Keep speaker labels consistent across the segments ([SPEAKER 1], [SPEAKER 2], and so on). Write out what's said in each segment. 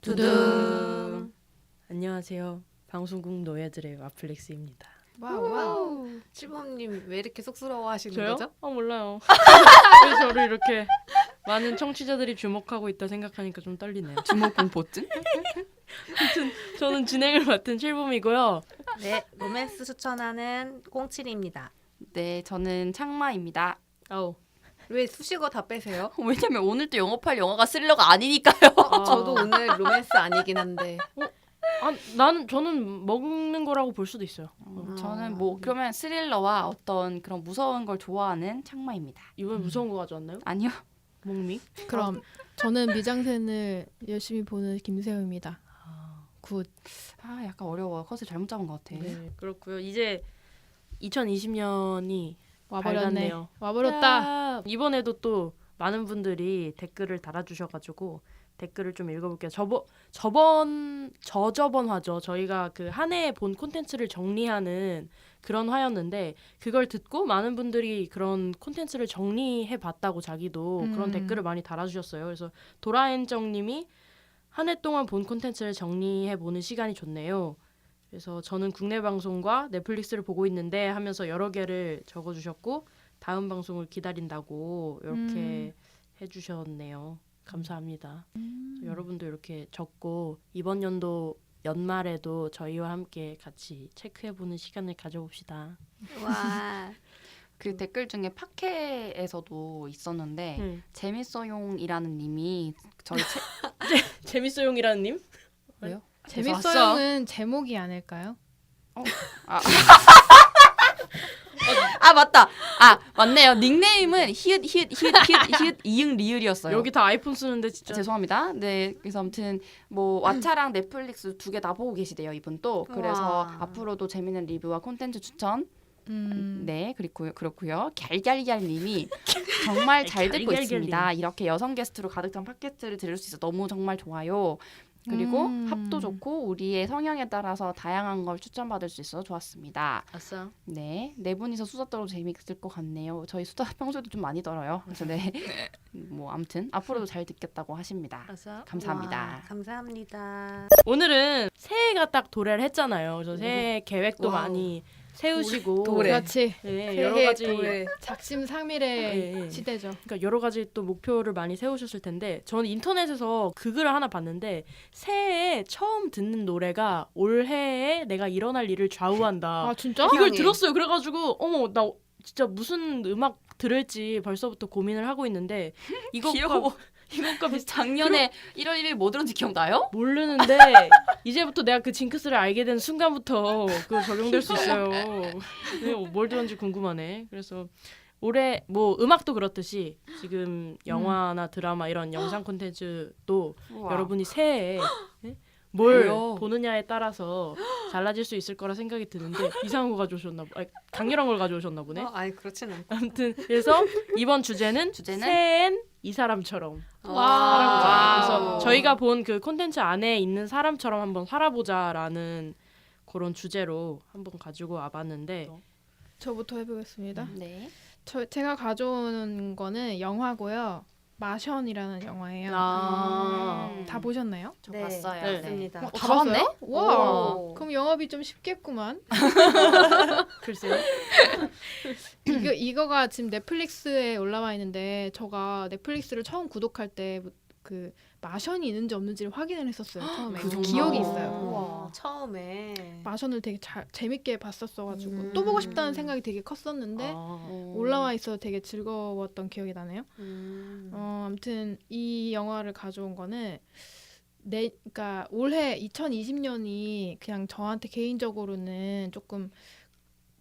[SPEAKER 1] 두둥.
[SPEAKER 2] 안녕하세요. 방송국 노예들의 와플렉스입니다.
[SPEAKER 1] 와우. 칠범님 왜 이렇게 쑥스러워하시는
[SPEAKER 2] 저요?
[SPEAKER 1] 거죠?
[SPEAKER 2] 몰라요. 왜 저를 이렇게 많은 청취자들이 주목하고 있다 생각하니까 좀 떨리네요.
[SPEAKER 3] 주목 공포증?
[SPEAKER 2] 아무튼 저는 진행을 맡은 칠범이고요.
[SPEAKER 1] 네, 로맨스 추천하는 꽁칠입니다.
[SPEAKER 3] 네, 저는 창마입니다.
[SPEAKER 2] 아우.
[SPEAKER 1] 왜 수식어 다 빼세요?
[SPEAKER 3] 왜냐면 오늘 또 영업할 영화가 스릴러가 아니니까요.
[SPEAKER 1] 저도 오늘 로맨스 아니긴 한데.
[SPEAKER 2] 저는 먹는 거라고 볼 수도 있어요.
[SPEAKER 3] 저는 뭐 그러면 스릴러와 어떤 그런 무서운 걸 좋아하는 창마입니다.
[SPEAKER 2] 이번에 무서운 거 가져왔나요?
[SPEAKER 3] 아니요.
[SPEAKER 2] 목미?
[SPEAKER 4] 그럼 저는 미장센을 열심히 보는 김세호입니다. 굿.
[SPEAKER 3] 아, 약간 어려워. 컷을 잘못 잡은 것 같아.
[SPEAKER 2] 네, 그렇고요. 이제 2020년이
[SPEAKER 4] 와버렸네.
[SPEAKER 2] 밝았네요.
[SPEAKER 4] 와버렸다.
[SPEAKER 2] 이번에도 또 많은 분들이 댓글을 달아주셔가지고 댓글을 좀 읽어볼게요. 저저번 화죠. 저희가 그 한 해에 본 콘텐츠를 정리하는 그런 화였는데 그걸 듣고 많은 분들이 그런 콘텐츠를 정리해봤다고 자기도 그런 댓글을 많이 달아주셨어요. 그래서 도라엔정님이 한 해 동안 본 콘텐츠를 정리해보는 시간이 좋네요. 그래서 저는 국내 방송과 넷플릭스를 보고 있는데 하면서 여러 개를 적어주셨고 다음 방송을 기다린다고 이렇게 해주셨네요. 감사합니다. 여러분도 이렇게 적고 이번 연도 연말에도 저희와 함께 같이 체크해보는 시간을 가져봅시다.
[SPEAKER 1] 와.
[SPEAKER 3] 그 댓글 중에 팟캐에서도 있었는데 재밌어용이라는 님이 저희
[SPEAKER 2] 재밌어용이라는 님?
[SPEAKER 3] 왜요?
[SPEAKER 4] 재밌어요는 제목이 아닐까요?
[SPEAKER 3] 아 맞다. 아 맞네요. 닉네임은 히읗 이응 리을이었어요.
[SPEAKER 2] 여기 다 아이폰 쓰는데 진짜
[SPEAKER 3] 죄송합니다. 네, 그래서 아무튼 뭐 왓챠랑 넷플릭스 두 개 다 보고 계시대요 이분 또. 그래서
[SPEAKER 1] 우와.
[SPEAKER 3] 앞으로도 재밌는 리뷰와 콘텐츠 추천. 네, 그렇고요. 갤갤갤님이 정말 잘 듣고
[SPEAKER 2] 갤갤갤님.
[SPEAKER 3] 있습니다. 이렇게 여성 게스트로 가득 찬 팟캐스트를 들을 수 있어 너무 정말 좋아요. 그리고 합도 좋고 우리의 성향에 따라서 다양한 걸 추천받을 수 있어서 좋았습니다.
[SPEAKER 2] 아싸.
[SPEAKER 3] 네 분이서 수다 떨어도 재밌을 것 같네요. 저희 수다 평소에도 좀 많이 떨어요. 그래서 네, 뭐 아무튼 앞으로도 잘 듣겠다고 하십니다.
[SPEAKER 2] 아싸.
[SPEAKER 3] 감사합니다.
[SPEAKER 1] 와, 감사합니다.
[SPEAKER 2] 오늘은 새해가 딱 도래를 했잖아요. 그래서 새해 계획도
[SPEAKER 1] 와우.
[SPEAKER 2] 많이 세우시고
[SPEAKER 1] 도래.
[SPEAKER 4] 그렇지.
[SPEAKER 2] 네, 여러 가지
[SPEAKER 4] 작심삼일의
[SPEAKER 2] 네.
[SPEAKER 4] 시대죠.
[SPEAKER 2] 그러니까 여러 가지 또 목표를 많이 세우셨을 텐데 저는 인터넷에서 그 글을 하나 봤는데 새해에 처음 듣는 노래가 올해에 내가 일어날 일을 좌우한다.
[SPEAKER 4] 아 진짜?
[SPEAKER 2] 이걸
[SPEAKER 1] 세상에.
[SPEAKER 2] 들었어요. 그래가지고 어머 나 진짜 무슨 음악 들을지 벌써부터 고민을 하고 있는데
[SPEAKER 3] 귀여워.
[SPEAKER 2] 이것과 비슷
[SPEAKER 3] 작년에 1월 1일 뭐 들었는지 기억나요?
[SPEAKER 2] 모르는데 이제부터 내가 그 징크스를 알게 된 순간부터 그 적용될 수 있어요. 네, 뭘 들었는지 궁금하네. 그래서 올해 뭐 음악도 그렇듯이 지금 영화나 드라마 이런 영상 콘텐츠도
[SPEAKER 3] 우와.
[SPEAKER 2] 여러분이 새해에 네? 뭘
[SPEAKER 3] 왜요?
[SPEAKER 2] 보느냐에 따라서 달라질 수 있을 거라 생각이 드는데 이상한 거 가져오셨나 보. 강렬한 걸 가져오셨나 보네.
[SPEAKER 1] 아니 그렇진 않고.
[SPEAKER 2] 아무튼 그래서 이번 주제는 새해엔 이 사람처럼 살아보자.
[SPEAKER 3] 와우.
[SPEAKER 2] 그래서 저희가 본 그 콘텐츠 안에 있는 사람처럼 한번 살아보자라는 그런 주제로 한번 가지고 와봤는데
[SPEAKER 4] 저부터 해보겠습니다.
[SPEAKER 3] 네.
[SPEAKER 4] 제가 가져온 거는 영화고요. 마션이라는 영화예요. 다 보셨나요?
[SPEAKER 3] 저
[SPEAKER 1] 네,
[SPEAKER 3] 봤어요.
[SPEAKER 2] 네.
[SPEAKER 1] 맞습니다.
[SPEAKER 4] 다
[SPEAKER 3] 봤네?
[SPEAKER 4] 봤어요? 와.
[SPEAKER 1] 오.
[SPEAKER 4] 그럼 영업이 좀 쉽겠구만.
[SPEAKER 2] 글쎄요.
[SPEAKER 4] 이거가 지금 넷플릭스에 올라와 있는데 제가 넷플릭스를 처음 구독할 때 그 마션이 있는지 없는지를 확인을 했었어요. 처음에
[SPEAKER 3] 그 정도?
[SPEAKER 4] 기억이 있어요.
[SPEAKER 1] 우와. 처음에
[SPEAKER 4] 마션을 되게 재밌게 봤었어가지고 또 보고 싶다는 생각이 되게 컸었는데 올라와 있어서 되게 즐거웠던 기억이 나네요. 아무튼 이 영화를 가져온 거는 그러니까 올해 2020년이 그냥 저한테 개인적으로는 조금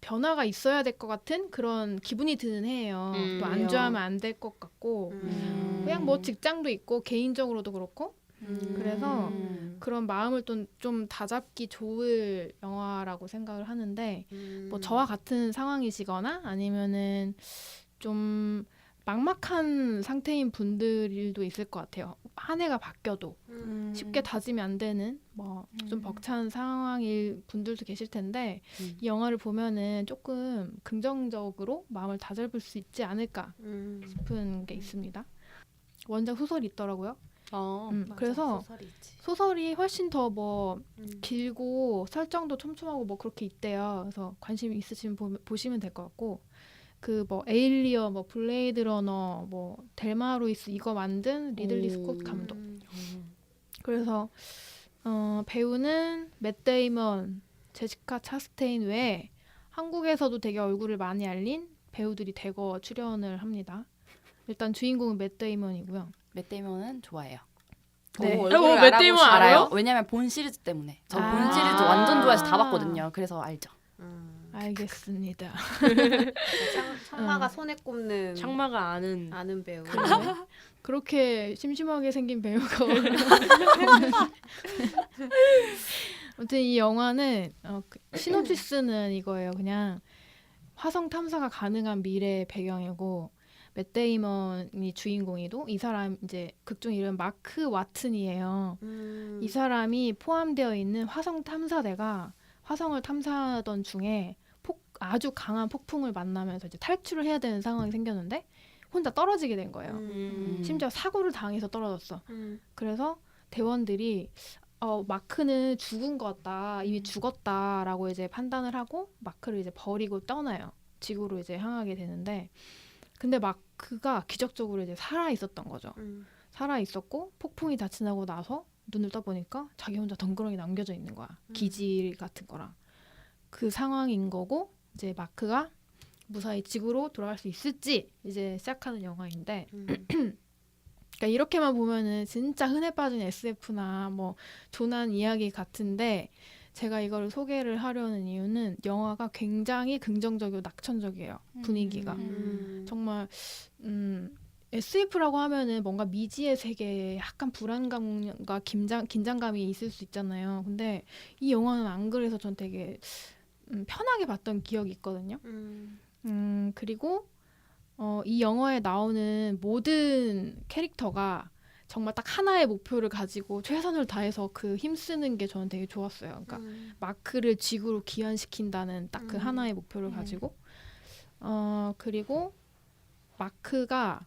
[SPEAKER 4] 변화가 있어야 될 것 같은 그런 기분이 드는 해예요. 또 안주하면 안 될 것 같고 그냥 뭐 직장도 있고 개인적으로도 그렇고 그래서 그런 마음을 좀 다잡기 좋을 영화라고 생각을 하는데 뭐 저와 같은 상황이시거나 아니면은 좀 막막한 상태인 분들도 있을 것 같아요. 한 해가 바뀌어도 쉽게 다짐이 안 되는 뭐 좀 벅찬 상황일 분들도 계실 텐데 이 영화를 보면은 조금 긍정적으로 마음을 다잡을 수 있지 않을까 싶은 게 있습니다. 원작 소설이 있더라고요.
[SPEAKER 1] 맞아,
[SPEAKER 4] 그래서
[SPEAKER 1] 소설이 있지.
[SPEAKER 4] 소설이 훨씬 더 뭐
[SPEAKER 1] 음.
[SPEAKER 4] 길고 설정도 촘촘하고 뭐 그렇게 있대요. 그래서 관심 있으시면 보시면 될 것 같고 그 뭐 에일리언, 뭐 블레이드 러너, 뭐 델마 루이스 이거 만든 리들리 스콧 감독. 그래서 배우는 맷 데이먼, 제시카 차스테인 외에 한국에서도 되게 얼굴을 많이 알린 배우들이 대거 출연을 합니다. 일단 주인공은 맷 데이먼이고요.
[SPEAKER 3] 맷 데이먼은 좋아해요.
[SPEAKER 4] 네.
[SPEAKER 3] 얼굴을
[SPEAKER 2] 맷 데이먼 알아요?
[SPEAKER 3] 왜냐면 본 시리즈 때문에. 저 본
[SPEAKER 4] 아.
[SPEAKER 3] 시리즈 완전 좋아해서 다 봤거든요. 그래서 알죠.
[SPEAKER 4] 알겠습니다.
[SPEAKER 1] 창마가 손에 꼽는
[SPEAKER 2] 창마가 아는
[SPEAKER 1] 배우.
[SPEAKER 4] 그렇게 심심하게 생긴 배우가 아무튼 이 영화는 시놉시스는 이거예요. 그냥 화성 탐사가 가능한 미래의 배경이고 맷 데이먼이 주인공이고 이 사람 이제 극중 이름 마크 와튼이에요. 이 사람이 포함되어 있는 화성 탐사대가 화성을 탐사하던 중에 아주 강한 폭풍을 만나면서 이제 탈출을 해야 되는 상황이 생겼는데 혼자 떨어지게 된 거예요. 심지어 사고를 당해서 떨어졌어. 그래서 대원들이 마크는 죽은 것 같다, 이미 죽었다라고 이제 판단을 하고 마크를 이제 버리고 떠나요. 지구로 이제 향하게 되는데, 근데 마크가 기적적으로 이제 살아 있었던 거죠. 살아 있었고 폭풍이 다 지나고 나서 눈을 떠보니까 자기 혼자 덩그러니 남겨져 있는 거야. 기지 같은 거랑 그 상황인 거고 이제 마크가 무사히 지구로 돌아갈 수 있을지 이제 시작하는 영화인데. 그러니까 이렇게만 보면은 진짜 흔해 빠진 SF나 뭐 조난 이야기 같은데 제가 이거를 소개를 하려는 이유는 영화가 굉장히 긍정적이고 낙천적이에요. 분위기가. 정말 SF라고 하면은 뭔가 미지의 세계에 약간 불안감과 긴장감이 있을 수 있잖아요. 근데 이 영화는 안 그래서 전 되게 편하게 봤던 기억이 있거든요. 그리고 이 영화에 나오는 모든 캐릭터가 정말 딱 하나의 목표를 가지고 최선을 다해서 그 힘쓰는 게 저는 되게 좋았어요. 그러니까 마크를 지구로 귀환시킨다는 딱 그 하나의 목표를 가지고 그리고 마크가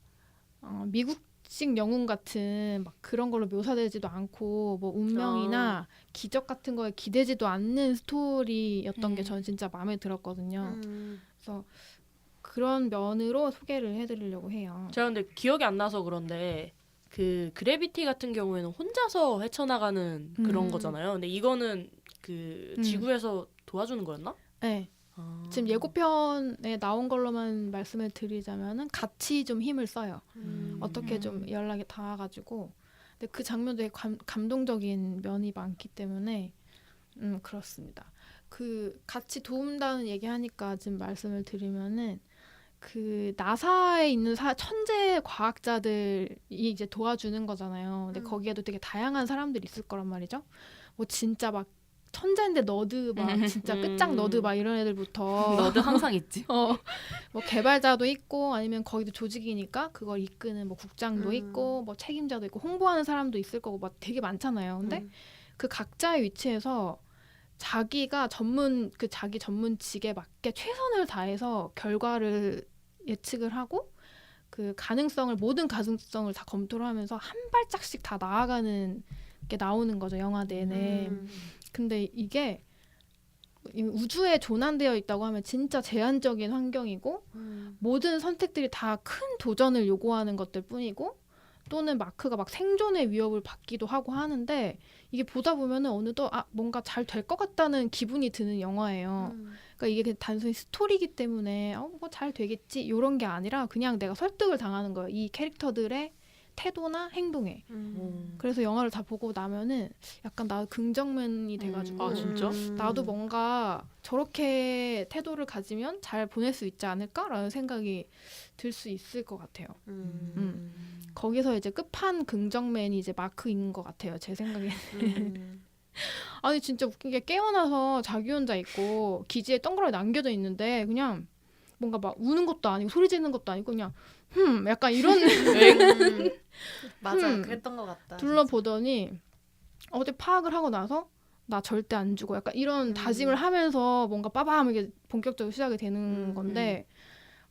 [SPEAKER 4] 미국식 영웅 같은 막 그런 걸로 묘사되지도 않고 뭐 운명이나 기적 같은 거에 기대지도 않는 스토리였던 게 저는 진짜 마음에 들었거든요. 그래서 그런 면으로 소개를 해드리려고 해요.
[SPEAKER 2] 제가 근데 기억이 안 나서 그런데 그 그래비티 같은 경우에는 혼자서 헤쳐나가는 그런 거잖아요. 근데 이거는 그 지구에서 도와주는 거였나?
[SPEAKER 4] 네. 지금 예고편에 나온 걸로만 말씀을 드리자면은 같이 좀 힘을 써요. 어떻게 좀 연락이 닿아가지고. 근데 그 장면도 되게 감동적인 면이 많기 때문에 그렇습니다. 그 같이 도움다는 얘기하니까 지금 말씀을 드리면은 그 나사에 있는 천재 과학자들이 이제 도와주는 거잖아요. 근데 거기에도 되게 다양한 사람들이 있을 거란 말이죠. 뭐 진짜 막 천재인데 너드 막 진짜 끝장 너드 막 이런 애들부터
[SPEAKER 3] 너도 항상 있지.
[SPEAKER 4] 뭐 개발자도 있고 아니면 거기도 조직이니까 그걸 이끄는 뭐 국장도 있고 뭐 책임자도 있고 홍보하는 사람도 있을 거고 막 되게 많잖아요. 근데 그 각자의 위치에서 자기가 자기 전문직에 맞게 최선을 다해서 결과를 예측을 하고 그 모든 가능성을 다 검토를 하면서 한 발짝씩 다 나아가는 게 나오는 거죠, 영화 내내. 근데 이게 우주에 조난되어 있다고 하면 진짜 제한적인 환경이고 모든 선택들이 다 큰 도전을 요구하는 것들 뿐이고 또는 마크가 막 생존의 위협을 받기도 하고 하는데 이게 보다 보면은 어느덧 뭔가 잘 될 것 같다는 기분이 드는 영화예요. 그러니까 이게 그냥 단순히 스토리이기 때문에 뭐 잘 되겠지 이런 게 아니라 그냥 내가 설득을 당하는 거예요. 이 캐릭터들의 태도나 행동에. 그래서 영화를 다 보고 나면은 약간 나 긍정맨이 돼가지고
[SPEAKER 2] 아 진짜?
[SPEAKER 4] 나도 뭔가 저렇게 태도를 가지면 잘 보낼 수 있지 않을까라는 생각이 들 수 있을 것 같아요. 거기서 이제 끝판 긍정맨이 이제 마크인 것 같아요. 제 생각에는. 아니 진짜 웃긴 게 깨어나서 자기 혼자 있고 기지에 덩그러니 남겨져 있는데 그냥 뭔가 막 우는 것도 아니고 소리 지르는 것도 아니고 그냥 약간 이런
[SPEAKER 1] 맞아, 그랬던 것 같다.
[SPEAKER 4] 둘러보더니 어제 파악을 하고 나서 나 절대 안 죽어 약간 이런 다짐을 하면서 뭔가 빠밤하게 본격적으로 시작이 되는 건데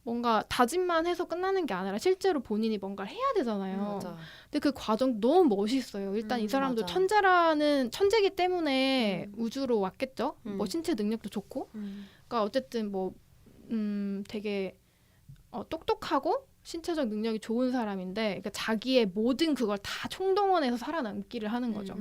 [SPEAKER 4] 뭔가 다짐만 해서 끝나는 게 아니라 실제로 본인이 뭔가를 해야 되잖아요.
[SPEAKER 1] 맞아.
[SPEAKER 4] 근데 그 과정 너무 멋있어요. 일단 이 사람도
[SPEAKER 1] 맞아.
[SPEAKER 4] 천재기 때문에 우주로 왔겠죠. 뭐 신체 능력도 좋고. 그러니까 어쨌든 뭐 되게 똑똑하고 신체적 능력이 좋은 사람인데 그러니까 자기의 모든 그걸 다 총동원해서 살아남기를 하는 거죠.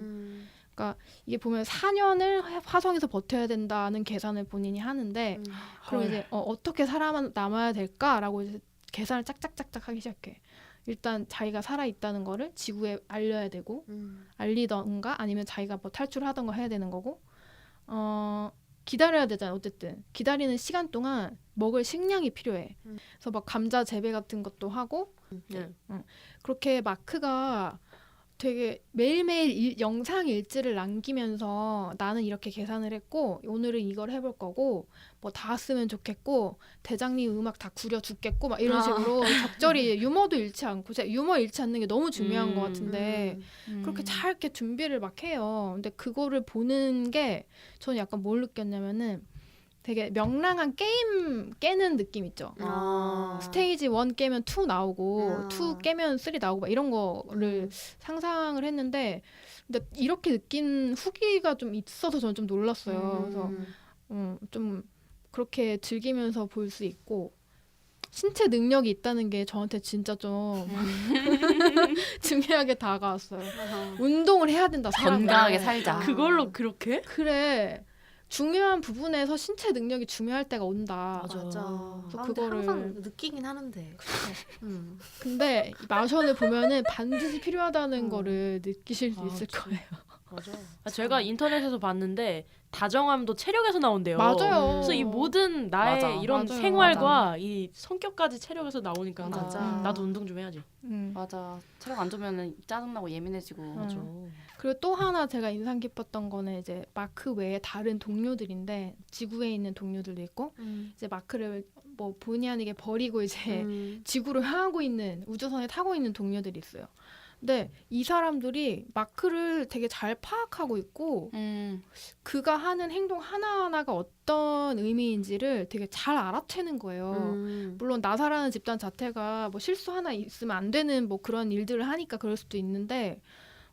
[SPEAKER 4] 그러니까 이게 보면 4년을 화성에서 버텨야 된다는 계산을 본인이 하는데 그럼 이제 어떻게 살아남아야 될까라고 이제 계산을 짝짝짝짝 하기 시작해. 일단 자기가 살아있다는 거를 지구에 알려야 되고 알리던가 아니면 자기가 뭐 탈출하던가 해야 되는 거고 기다려야 되잖아. 어쨌든 기다리는 시간 동안 먹을 식량이 필요해. 그래서 막 감자 재배 같은 것도 하고 그렇게 마크가 되게 매일매일 영상 일지를 남기면서 나는 이렇게 계산을 했고 오늘은 이걸 해볼 거고 뭐 다 왔으면 좋겠고 대장님 음악 다 구려 죽겠고 막 이런 식으로 적절히 유머도 잃지 않고 제가 유머 잃지 않는 게 너무 중요한 것 같은데 그렇게 잘 이렇게 준비를 막 해요. 근데 그거를 보는 게 저는 약간 뭘 느꼈냐면은 되게 명랑한 게임 깨는 느낌 있죠. 스테이지 1 깨면 2 나오고 2 깨면 3 나오고 막 이런 거를 상상을 했는데 근데 이렇게 느낀 후기가 좀 있어서 저는 좀 놀랐어요. 그래서 좀 그렇게 즐기면서 볼 수 있고 신체 능력이 있다는 게 저한테 진짜 좀 중요하게 다가왔어요. 운동을 해야 된다. 사람은.
[SPEAKER 3] 건강하게 살자.
[SPEAKER 2] 그걸로 그렇게?
[SPEAKER 4] 그래. 중요한 부분에서 신체 능력이 중요할 때가 온다.
[SPEAKER 2] 맞아.
[SPEAKER 4] 그래서
[SPEAKER 1] 그래서
[SPEAKER 4] 그거를-
[SPEAKER 1] 항상 느끼긴 하는데.
[SPEAKER 4] 근데 이 마션을 보면은 반드시 필요하다는 거를 느끼실 수
[SPEAKER 2] 아,
[SPEAKER 4] 있을
[SPEAKER 2] 참.
[SPEAKER 4] 거예요.
[SPEAKER 2] 맞아. 제가 인터넷에서 봤는데 다정함도 체력에서 나온대요.
[SPEAKER 4] 맞아요.
[SPEAKER 2] 그래서 이 모든 나의
[SPEAKER 3] 맞아.
[SPEAKER 2] 이런
[SPEAKER 4] 맞아요.
[SPEAKER 2] 생활과 이 성격까지 체력에서 나오니까
[SPEAKER 3] 맞아.
[SPEAKER 2] 나도 운동 좀 해야지.
[SPEAKER 3] 맞아. 체력 안 좋으면 짜증나고 예민해지고.
[SPEAKER 2] 맞아.
[SPEAKER 4] 그리고 또 하나 제가 인상 깊었던 거는 이제 마크 외에 다른 동료들인데 지구에 있는 동료들도 있고 이제 마크를 뭐 본의 아니게 버리고 이제 지구로 향하고 있는 우주선에 타고 있는 동료들이 있어요. 근데 이 사람들이 마크를 되게 잘 파악하고 있고 그가 하는 행동 하나하나가 어떤 의미인지를 되게 잘 알아채는 거예요. 물론 나사라는 집단 자체가 뭐 실수 하나 있으면 안 되는 뭐 그런 일들을 하니까 그럴 수도 있는데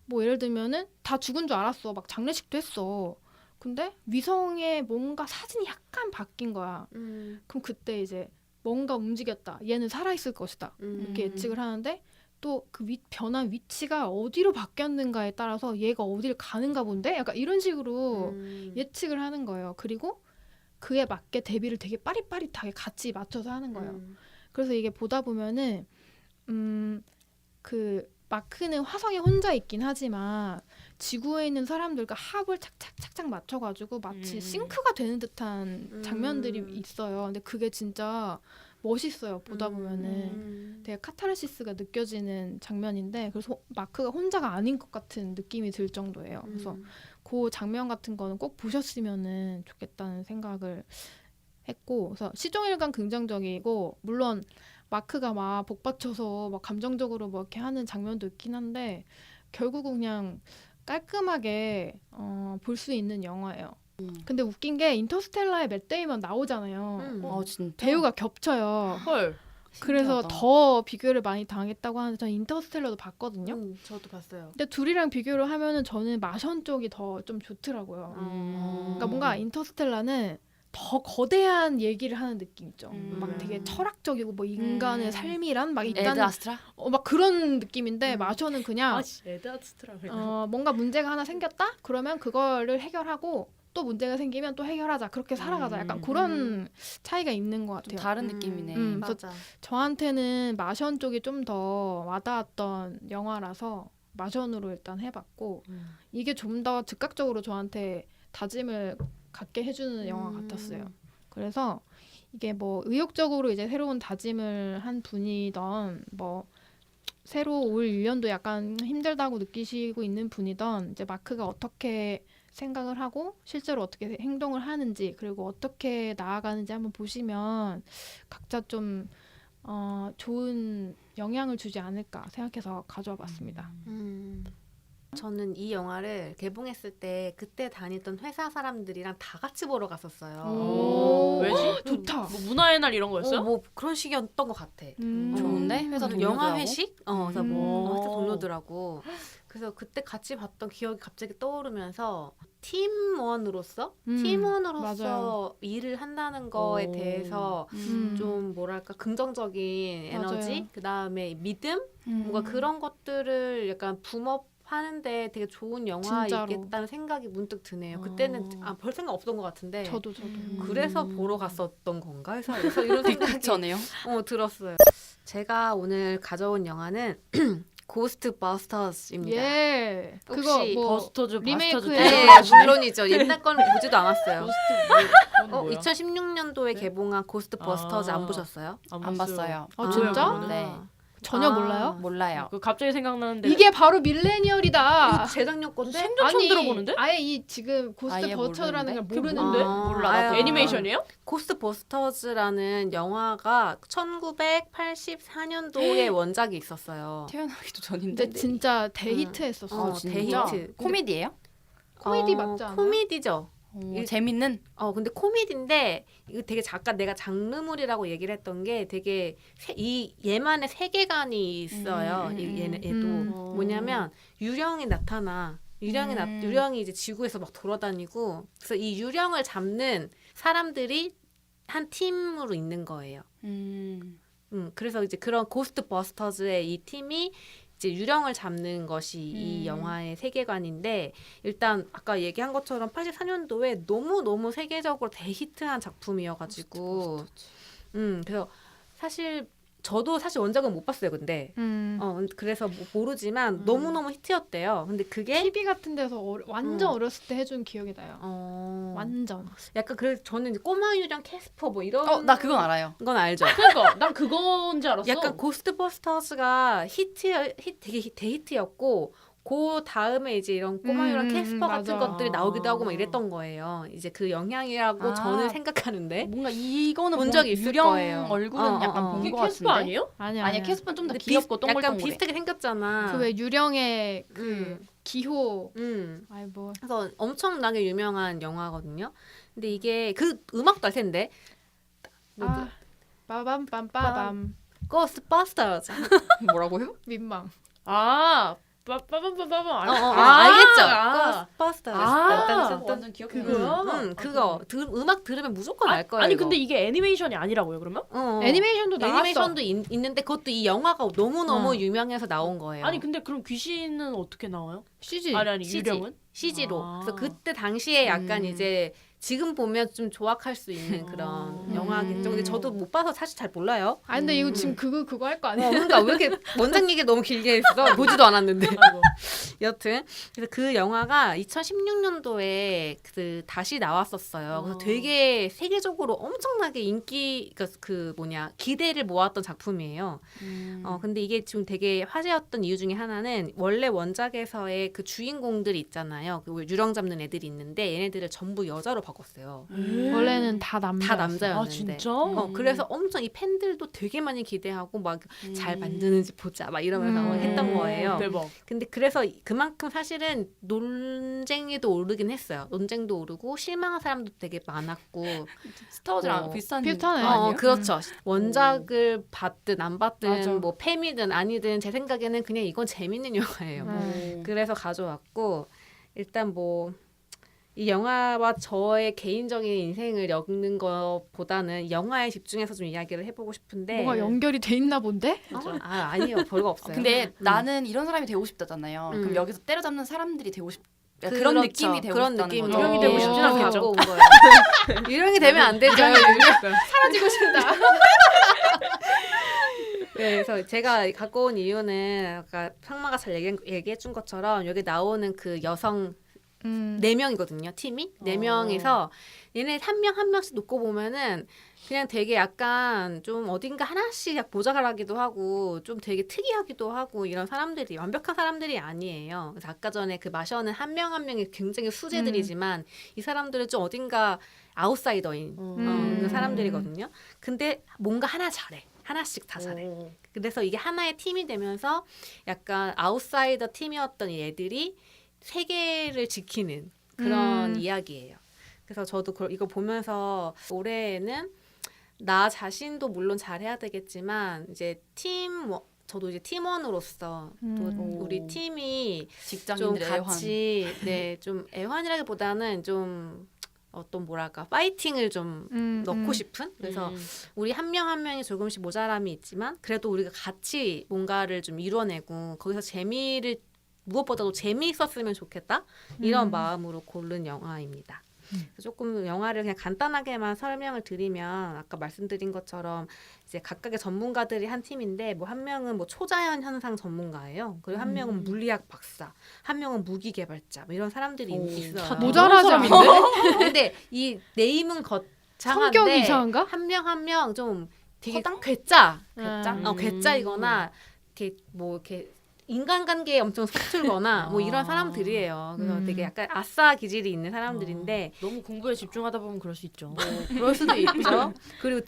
[SPEAKER 4] 뭐 예를 들면은 다 죽은 줄 알았어. 막 장례식도 했어. 근데 위성에 뭔가 사진이 약간 바뀐 거야. 그럼 그때 이제 뭔가 움직였다. 얘는 살아있을 것이다. 이렇게 예측을 하는데 또 그 변한 위치가 어디로 바뀌었는가에 따라서 얘가 어디를 가는가 본데? 약간 이런 식으로 예측을 하는 거예요. 그리고 그에 맞게 대비를 되게 빠릿빠릿하게 같이 맞춰서 하는 거예요. 그래서 이게 보다 보면은 그 마크는 화성에 혼자 있긴 하지만 지구에 있는 사람들과 합을 착착착착 맞춰가지고 마치 싱크가 되는 듯한 장면들이 있어요. 근데 그게 진짜 멋있어요. 보다 보면은 되게 카타르시스가 느껴지는 장면인데 그래서 마크가 혼자가 아닌 것 같은 느낌이 들 정도예요. 그래서 그 장면 같은 거는 꼭 보셨으면은 좋겠다는 생각을 했고 그래서 시종일관 긍정적이고 물론 마크가 막 복받쳐서 막 감정적으로 뭐 이렇게 하는 장면도 있긴 한데 결국은 그냥 깔끔하게 볼 수 있는 영화예요. 근데 웃긴 게 인터스텔라에 맷 데이먼 나오잖아요.
[SPEAKER 3] 진짜?
[SPEAKER 4] 배우가 겹쳐요.
[SPEAKER 2] 헐.
[SPEAKER 4] 그래서
[SPEAKER 3] 신기하다.
[SPEAKER 4] 더 비교를 많이 당했다고 하는데 저는 인터스텔라도 봤거든요.
[SPEAKER 1] 저도 봤어요.
[SPEAKER 4] 근데 둘이랑 비교를 하면은 저는 마션 쪽이 더 좀 좋더라고요. 그러니까 뭔가 인터스텔라는 더 거대한 얘기를 하는 느낌 있죠. 막 되게 철학적이고 뭐 인간의 삶이란 막
[SPEAKER 3] 에드
[SPEAKER 4] 있다는
[SPEAKER 3] 아스트라?
[SPEAKER 4] 막 그런 느낌인데 마션은 그냥
[SPEAKER 2] 레드아스트라.
[SPEAKER 4] 뭔가 문제가 하나 생겼다? 그러면 그거를 해결하고 또 문제가 생기면 또 해결하자. 그렇게 살아가자. 약간 그런 차이가 있는 것
[SPEAKER 3] 좀
[SPEAKER 4] 같아요.
[SPEAKER 3] 다른 느낌이네.
[SPEAKER 4] 그래서
[SPEAKER 1] 맞아.
[SPEAKER 4] 저한테는 마션 쪽이 좀 더 와닿았던 영화라서 마션으로 일단 해봤고 이게 좀 더 즉각적으로 저한테 다짐을 갖게 해주는 영화 같았어요. 그래서 이게 뭐 의욕적으로 이제 새로운 다짐을 한 분이던 뭐 새로 올 1년도 약간 힘들다고 느끼시고 있는 분이던 이제 마크가 어떻게 생각을 하고 실제로 어떻게 행동을 하는지 그리고 어떻게 나아가는지 한번 보시면 각자 좀 좋은 영향을 주지 않을까 생각해서 가져와 봤습니다.
[SPEAKER 1] 저는 이 영화를 개봉했을 때 그때 다니던 회사 사람들이랑 다 같이 보러 갔었어요.
[SPEAKER 4] 오.
[SPEAKER 2] 왜지?
[SPEAKER 4] 좋다.
[SPEAKER 2] 뭐 문화의 날 이런 거였어요?
[SPEAKER 1] 뭐 그런 식이었던 것 같아.
[SPEAKER 3] 좋은데? 회사 동료들하고?
[SPEAKER 1] 영화 회식? 그래서 뭐 회사
[SPEAKER 2] 오.
[SPEAKER 1] 동료들하고. 그래서 그때 같이 봤던 기억이 갑자기 떠오르면서 팀원으로서
[SPEAKER 4] 맞아요.
[SPEAKER 1] 일을 한다는 거에
[SPEAKER 2] 오.
[SPEAKER 1] 대해서 좀 뭐랄까 긍정적인 에너지,
[SPEAKER 4] 맞아요.
[SPEAKER 1] 그 다음에 믿음, 뭔가 그런 것들을 약간 붐업하는데 되게 좋은 영화이겠다는 생각이 문득 드네요. 그때는 별 생각 없던 것 같은데.
[SPEAKER 4] 저도.
[SPEAKER 1] 그래서 보러 갔었던 건가 회사에서 이런 생각이
[SPEAKER 3] 전에요?
[SPEAKER 1] 들었어요. 제가 오늘 가져온 영화는 고스트버스터즈입니다.
[SPEAKER 4] 예. 그거
[SPEAKER 1] 혹시
[SPEAKER 4] 뭐
[SPEAKER 2] 버스터즈
[SPEAKER 4] 리메이크에
[SPEAKER 1] 네, 물론이죠. 옛날 거는 보지도 않았어요.
[SPEAKER 2] 버스트 뭐야?
[SPEAKER 1] 2016년도에
[SPEAKER 2] 네?
[SPEAKER 1] 개봉한 고스트버스터즈
[SPEAKER 2] 아.
[SPEAKER 1] 안 보셨어요?
[SPEAKER 3] 안 봤어요.
[SPEAKER 4] 아, 진짜?
[SPEAKER 2] 뭐야,
[SPEAKER 3] 네.
[SPEAKER 4] 전혀
[SPEAKER 1] 아.
[SPEAKER 4] 몰라요?
[SPEAKER 3] 몰라요.
[SPEAKER 2] 그 갑자기 생각나는데
[SPEAKER 4] 이게 바로 밀레니얼이다.
[SPEAKER 1] 재작년 건데?
[SPEAKER 2] 생전 처음 들어보는데?
[SPEAKER 4] 아예 이 지금
[SPEAKER 3] 아예
[SPEAKER 4] 고스트버스터즈라는 걸
[SPEAKER 2] 그게
[SPEAKER 4] 모르는데.
[SPEAKER 2] 뭔데?
[SPEAKER 1] 아,
[SPEAKER 2] 애니메이션이에요?
[SPEAKER 1] 고스트버스터즈라는 영화가 1984년도에 원작이 있었어요.
[SPEAKER 3] 태어나기도 전인데.
[SPEAKER 4] 근데 진짜 대히트했었어.
[SPEAKER 3] 진짜?
[SPEAKER 1] 데이트.
[SPEAKER 3] 코미디예요?
[SPEAKER 4] 코미디 맞지 않아요?
[SPEAKER 1] 코미디죠.
[SPEAKER 3] 재밌는?
[SPEAKER 1] 근데 코미디인데 이거 되게 내가 장르물이라고 얘기를 했던 게 되게 얘만의 세계관이 있어요. 얘도 뭐냐면 유령이 나타나. 유령이 이제 지구에서 막 돌아다니고 그래서 이 유령을 잡는 사람들이 한 팀으로 있는 거예요. 그래서 이제 그런 고스트버스터즈의 이 팀이 이제 유령을 잡는 것이 이 영화의 세계관인데 일단 아까 얘기한 것처럼 84년도에 너무 세계적으로 대히트한 작품이어가지고 그래서 저도 사실 원작은 못 봤어요. 근데 그래서 모르지만 너무너무 히트였대요. 근데 그게
[SPEAKER 4] TV 같은 데서 완전 어렸을 때 해준 기억이 나요. 완전.
[SPEAKER 1] 약간 그래서 저는 이제 꼬마 유령 캐스퍼 뭐 이런
[SPEAKER 3] 나 그건 알아요.
[SPEAKER 1] 건 알죠.
[SPEAKER 2] 그러니까 난 그건지 알았어.
[SPEAKER 1] 약간 고스트버스터즈가 되게 대히트였고 그 다음에 이제 이런 꼬마 유령 캐스퍼 같은
[SPEAKER 4] 맞아.
[SPEAKER 1] 것들이 나오기도 하고 막 이랬던 거예요. 이제 그 영향이라고 저는 생각하는데
[SPEAKER 3] 뭔가 이거는
[SPEAKER 1] 본 적이 있을
[SPEAKER 3] 유령
[SPEAKER 1] 거예요.
[SPEAKER 3] 얼굴은 약간 본
[SPEAKER 2] 이게
[SPEAKER 3] 것
[SPEAKER 2] 캐스퍼
[SPEAKER 3] 같은데.
[SPEAKER 2] 아니에요?
[SPEAKER 3] 아니야 캐스퍼는 좀 더
[SPEAKER 1] 근데
[SPEAKER 3] 귀엽고
[SPEAKER 1] 약간
[SPEAKER 3] 동글동글해.
[SPEAKER 1] 비슷하게 생겼잖아.
[SPEAKER 4] 그 왜 유령의 그 기호. 아이 뭐.
[SPEAKER 1] 그래서 엄청나게 유명한 영화거든요. 근데 이게 그 음악도 알 텐데.
[SPEAKER 4] 빠밤빰빠밤.
[SPEAKER 1] 고스트버스터즈.
[SPEAKER 3] 뭐라고요?
[SPEAKER 4] 민망.
[SPEAKER 2] 빠밤빠밤
[SPEAKER 1] 알겠죠? 고스트버스터즈.
[SPEAKER 3] 완전 기억이
[SPEAKER 2] 그거야?
[SPEAKER 1] 그거 음악 들으면 무조건 알 거예요.
[SPEAKER 2] 아니
[SPEAKER 1] 이거.
[SPEAKER 2] 근데 이게 애니메이션이 아니라고요 그러면?
[SPEAKER 4] 애니메이션도 나왔어.
[SPEAKER 1] 애니메이션도 있는데 그것도 이 영화가 너무너무 유명해서 나온 거예요.
[SPEAKER 2] 아니 근데 그럼 귀신은 어떻게 나와요?
[SPEAKER 4] CG.
[SPEAKER 2] 아니
[SPEAKER 1] CG.
[SPEAKER 2] 유령은?
[SPEAKER 1] CG로.
[SPEAKER 2] 아.
[SPEAKER 1] 그래서 그때 당시에 약간 이제 지금 보면 좀 조악할 수 있는 그런 영화겠죠. 근데 저도 못 봐서 사실 잘 몰라요.
[SPEAKER 4] 아 근데 이거 지금 그거 할 거 아니에요?
[SPEAKER 1] 그러니까 왜 이렇게 원작 얘기 너무 길게 했어? 보지도 않았는데.
[SPEAKER 2] 아이고.
[SPEAKER 1] 여튼 그래서 그 영화가 2016년도에 다시 나왔었어요. 그래서 되게 세계적으로 엄청나게 기대를 모았던 작품이에요. 근데 이게 지금 되게 화제였던 이유 중에 하나는 원래 원작에서의 그 주인공들이 있잖아요. 그 유령 잡는 애들이 있는데 얘네들을 전부 여자로 바꿨어요.
[SPEAKER 4] 원래는 다 남자.
[SPEAKER 1] 다 남자였는데.
[SPEAKER 2] 아 진짜?
[SPEAKER 1] 그래서 엄청 이 팬들도 되게 많이 기대하고 막 잘 만드는지 보자 막 이러면서 했던 거예요.
[SPEAKER 2] 대박.
[SPEAKER 1] 근데 그래서 그만큼 사실은 논쟁에도 오르긴 했어요. 논쟁도 오르고 실망한 사람도 되게 많았고.
[SPEAKER 3] 스타워즈랑 비슷하네.
[SPEAKER 4] 아니에요?
[SPEAKER 1] 그렇죠. 원작을 봤든 안 봤든
[SPEAKER 4] 맞아.
[SPEAKER 1] 뭐 팸이든 아니든 제 생각에는 그냥 이건 재밌는 영화예요. 그래서 가져왔고 일단 뭐 이 영화와 저의 개인적인 인생을 엮는 것보다는 영화에 집중해서 좀 이야기를 해보고 싶은데
[SPEAKER 4] 뭐가 연결이 돼 있나 본데?
[SPEAKER 1] 아니요 별거 없어요.
[SPEAKER 3] 근데 나는 이런 사람이 되고 싶다잖아요. 그럼 여기서 때려잡는 사람들이 되고 그런 느낌이 되고
[SPEAKER 1] 그런
[SPEAKER 3] 싶다는
[SPEAKER 1] 느낌
[SPEAKER 3] 거죠.
[SPEAKER 2] 유령이 되고 싶진 않겠죠.
[SPEAKER 1] 갖고 온 거예요. 유령이 되면 안 되죠.
[SPEAKER 4] 사라지고 싶다.
[SPEAKER 1] 네, 그래서 제가 갖고 온 이유는 아까 상마가 잘 얘기해 준 것처럼 여기 나오는 그 여성 4명이거든요. 팀이 4명이서 얘네 한 명 한 명씩 놓고 보면은 그냥 되게 약간 좀 어딘가 하나씩 모자라기도 하고 좀 되게 특이하기도 하고 이런 사람들이 완벽한 사람들이 아니에요. 그래서 아까 전에 그 마셔는 한 명 한 명이 굉장히 수제들이지만 이 사람들은 좀 어딘가 아웃사이더인 그 사람들이거든요. 근데 뭔가 하나 잘해. 하나씩 다 잘해. 그래서 이게 하나의 팀이 되면서 약간 아웃사이더 팀이었던 이 애들이 세계를 지키는 그런
[SPEAKER 4] 음.
[SPEAKER 1] 이야기예요. 그래서 저도 이거 보면서 올해에는 나 자신도 물론 잘해야 되겠지만 이제 저도 이제 팀원으로서 또 우리 팀이 좀
[SPEAKER 3] 직장인들의 애환.
[SPEAKER 1] 같이 좀 애환이라기보다는 좀 어떤 뭐랄까 파이팅을 좀 넣고 싶은 그래서 우리 한 명 한 명이 조금씩 모자람이 있지만 그래도 우리가 같이 뭔가를 좀 이뤄내고 거기서 무엇보다도 재미있었으면 좋겠다 이런 마음으로 고른 영화입니다. 조금 영화를 그냥 간단하게만 설명을 드리면 아까 말씀드린 것처럼 이제 각각의 전문가들이 한 팀인데 뭐 한 명은 뭐 초자연 현상 전문가예요. 그리고 한 명은 물리학 박사, 한 명은 무기 개발자 뭐 이런 사람들이 있어요.
[SPEAKER 4] 모자라지 않은데?
[SPEAKER 1] 근데 이 네임은 거창한데
[SPEAKER 4] 성격이 이상한가?
[SPEAKER 1] 한 명 한 명 좀 되게
[SPEAKER 3] 허당?
[SPEAKER 1] 괴짜,
[SPEAKER 3] 괴짜?
[SPEAKER 1] 괴짜이거나 이렇게 뭐 이렇게 인간관계에 엄청 서툴거나 뭐 이런 사람들이에요. 그래서 되게 약간 아싸 기질이 있는 사람들인데
[SPEAKER 2] 너무 공부에 집중하다 보면 그럴 수 있죠.
[SPEAKER 1] 그럴 수도 있죠. 그리고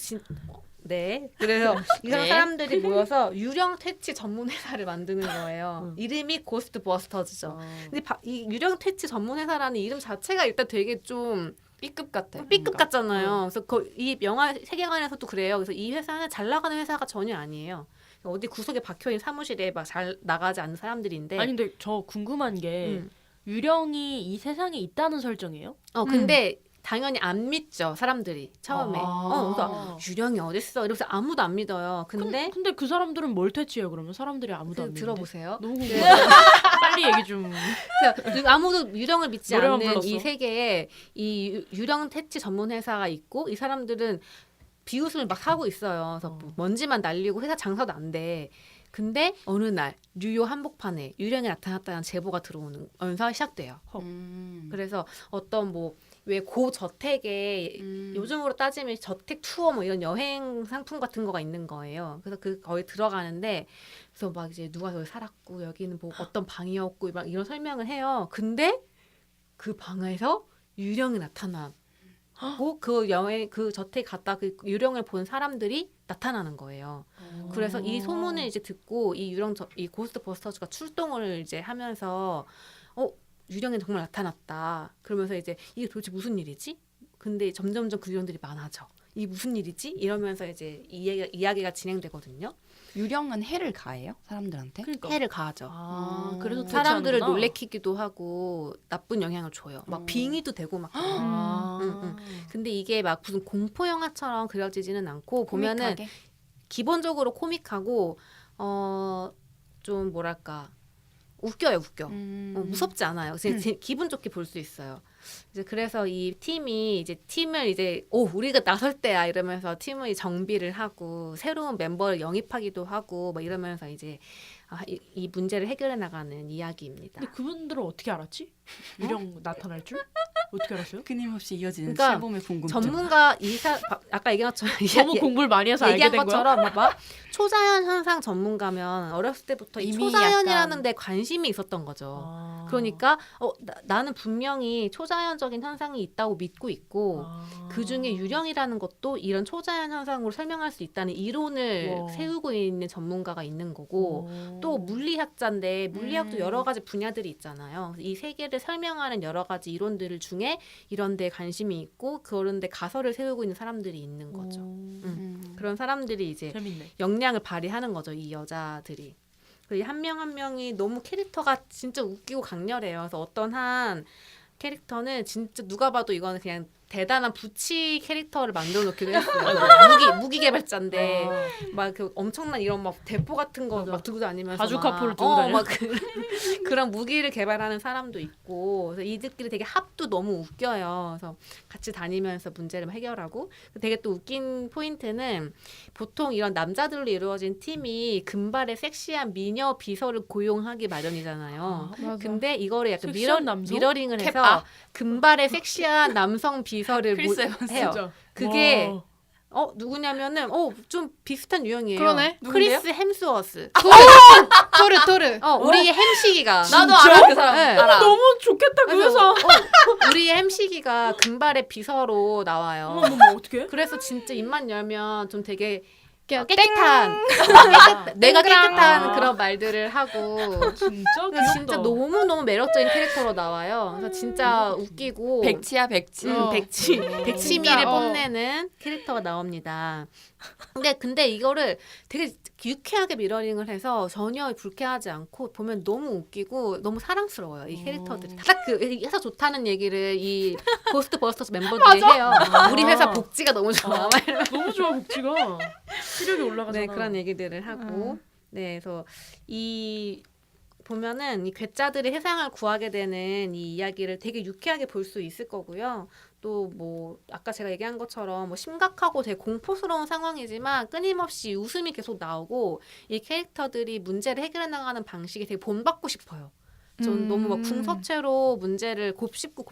[SPEAKER 1] 그래서 이런
[SPEAKER 3] 네.
[SPEAKER 1] 사람들이 모여서 유령 퇴치 전문 회사를 만드는 거예요. 이름이 고스트버스터즈죠. 근데 이 유령 퇴치 전문 회사라는 이름 자체가 일단 되게 좀
[SPEAKER 3] B급 같아.
[SPEAKER 1] B급 같잖아요. 그래서 이 영화 세계관에서도 그래요. 그래서 이 회사는 잘 나가는 회사가 전혀 아니에요. 어디 구석에 박혀있는 사무실에 막 잘 나가지 않는 사람들인데.
[SPEAKER 2] 아니 근데 저 궁금한 게 유령이 이 세상에 있다는 설정이에요?
[SPEAKER 1] 근데 당연히 안 믿죠 사람들이 처음에. 그래서 유령이 어딨어? 이러면서 아무도 안 믿어요. 근데
[SPEAKER 2] 그 사람들은 뭘 퇴치해요 그러면? 사람들이 아무도 안 믿는데.
[SPEAKER 1] 들어보세요.
[SPEAKER 2] 너무 궁금해. 빨리 얘기 좀.
[SPEAKER 1] 그래서 아무도 유령을 믿지
[SPEAKER 2] 노래만
[SPEAKER 1] 않는
[SPEAKER 2] 불렀어.
[SPEAKER 1] 이 세계에 이 유령 퇴치 전문 회사가 있고 이 사람들은 비웃음을 막 하고 있어요. 그래서 뭐 먼지만 날리고 회사 장사도 안 돼. 근데 어느 날 뉴욕 한복판에 유령이 나타났다는 제보가 들어오는 연사가 시작돼요. 그래서 어떤 뭐 왜 고저택에 요즘으로 따지면 저택 투어 뭐 이런 여행 상품 같은 거가 있는 거예요. 그래서 거기 들어가는데 그래서 막 이제 누가 여기 살았고 여기는 뭐 어떤 방이었고 막 이런 설명을 해요. 근데 그 방에서 유령이 나타나고 그 저택 갔다 그 유령을 본 사람들이 나타나는 거예요. 그래서 이 소문을 이제 듣고 이 고스트버스터즈가 출동을 이제 하면서 유령이 정말 나타났다. 그러면서 이제 이게 도대체 무슨 일이지? 근데 점점점 그 유령들이 많아져. 이게 무슨 일이지? 이러면서 이제 이야기가 진행되거든요.
[SPEAKER 3] 유령은 해를 가해요? 사람들한테?
[SPEAKER 2] 그러니까.
[SPEAKER 1] 해를 가하죠.
[SPEAKER 2] 그래서
[SPEAKER 1] 사람들을
[SPEAKER 2] 퇴치하는구나.
[SPEAKER 1] 놀래키기도 하고 나쁜 영향을 줘요. 막 빙의도 되고 막. 근데 이게 막 무슨 공포 영화처럼 그려지지는 않고 보면은
[SPEAKER 3] 코믹하게?
[SPEAKER 1] 기본적으로 코믹하고 좀 뭐랄까 웃겨요. 무섭지 않아요. 기분 좋게 볼 수 있어요. 이제 그래서 이 팀이 이제 팀을 이제 우리가 나설 때야 이러면서 팀을 정비를 하고 새로운 멤버를 영입하기도 하고 막 이러면서 이제 이 문제를 해결해 나가는 이야기입니다.
[SPEAKER 2] 근데 그분들은 어떻게 알았지? 유령 나타날 줄? 어떻게 알았어요?
[SPEAKER 3] 끊임없이 이어지는
[SPEAKER 1] 그러니까
[SPEAKER 3] 실범의 궁금증.
[SPEAKER 1] 전문가 아까 얘기한 것처럼
[SPEAKER 2] 너무 공부를 많이 해서 알게
[SPEAKER 1] 얘기한
[SPEAKER 2] 된 거야?
[SPEAKER 1] 것처럼 봐봐 초자연 현상 전문가면 어렸을 때부터 이
[SPEAKER 3] 이미
[SPEAKER 1] 초자연이라는
[SPEAKER 3] 약간-
[SPEAKER 1] 데 관심이 있었던 거죠. 그러니까 나는 분명히 초자연적인 현상이 있다고 믿고 있고 그 중에 유령이라는 것도 이런 초자연 현상으로 설명할 수 있다는 이론을
[SPEAKER 2] 와.
[SPEAKER 1] 세우고 있는 전문가가 있는 거고 또 물리학자인데 물리학도 여러 가지 분야들이 있잖아요. 이 세계를 설명하는 여러 가지 이론들 중에 이런 데 관심이 있고 그런 데 가설을 세우고 있는 사람들이 있는 거죠. 그런 사람들이 이제
[SPEAKER 2] 재밌네.
[SPEAKER 1] 역량을 발휘하는 거죠. 이 여자들이. 한 명 한 명이 너무 캐릭터가 진짜 웃기고 강렬해요. 그래서 어떤 한 캐릭터는 진짜 누가 봐도 이거는 그냥 대단한 부치 캐릭터를 만들어 놓기도 했어요. 무기 개발자인데 막 그 엄청난 이런 막 대포 같은 거 막 들고 다니면서
[SPEAKER 2] 바주카포를 들고 다녀.
[SPEAKER 1] 막 그런 무기를 개발하는 사람도 있고 그래서 이들끼리 되게 합도 너무 웃겨요. 그래서 같이 다니면서 문제를 해결하고 되게 또 웃긴 포인트는 보통 이런 남자들로 이루어진 팀이 금발의 섹시한 미녀 비서를 고용하기 마련이잖아요.
[SPEAKER 4] 맞아.
[SPEAKER 1] 근데 이거를 약간
[SPEAKER 2] 섹시한 남성?
[SPEAKER 1] 미러링을 해서 금발의 섹시한 남성 비서를
[SPEAKER 3] 크리스 에반스.
[SPEAKER 1] 해요.
[SPEAKER 2] 진짜.
[SPEAKER 1] 그게
[SPEAKER 2] 와.
[SPEAKER 1] 누구냐면은 좀 비슷한 유형이에요.
[SPEAKER 4] 그러네.
[SPEAKER 1] 크리스 햄스워스.
[SPEAKER 4] 토르.
[SPEAKER 1] 우리의 햄식이가.
[SPEAKER 3] 나도 알아 그 사람.
[SPEAKER 1] 네.
[SPEAKER 3] 알아.
[SPEAKER 2] 너무 좋겠다 그
[SPEAKER 1] 그래서
[SPEAKER 2] 회사.
[SPEAKER 1] 우리의 햄식이가 금발의 비서로 나와요.
[SPEAKER 2] 어머 어떻게?
[SPEAKER 1] 그래서 진짜 입만 열면 좀 되게 깨끗한 내가 깨끗한 그런 말들을 하고
[SPEAKER 2] 진짜
[SPEAKER 1] 근데
[SPEAKER 2] 귀엽다.
[SPEAKER 1] 진짜 너무너무 매력적인 캐릭터로 나와요. 그래서 진짜 웃기고
[SPEAKER 3] 백치야 백치.
[SPEAKER 1] 백치미를
[SPEAKER 4] 진짜,
[SPEAKER 1] 뽐내는 캐릭터가 나옵니다. 근데 이거를 되게 유쾌하게 미러링을 해서 전혀 불쾌하지 않고 보면 너무 웃기고 너무 사랑스러워요. 이 캐릭터들이 딱 그 회사 좋다는 얘기를 이 고스트버스터즈 멤버들이 해요. 우리 회사 복지가 너무 좋아. 막
[SPEAKER 2] 너무 좋아 복지가. 시력이 올라가잖아.
[SPEAKER 1] 네, 그런 얘기들을 하고 네, 그래서 이 보면은 이 괴짜들이 세상을 구하게 되는 이 이야기를 되게 유쾌하게 볼 수 있을 거고요. 또 뭐 아까 제가 얘기한 것처럼 뭐 심각하고 되게 공포스러운 상황이지만 끊임없이 웃음이 계속 나오고 이 캐릭터들이 문제를 해결해 나가는 방식이 되게 본받고 싶어요. 전 너무 막 궁서체로 문제를 곱씹고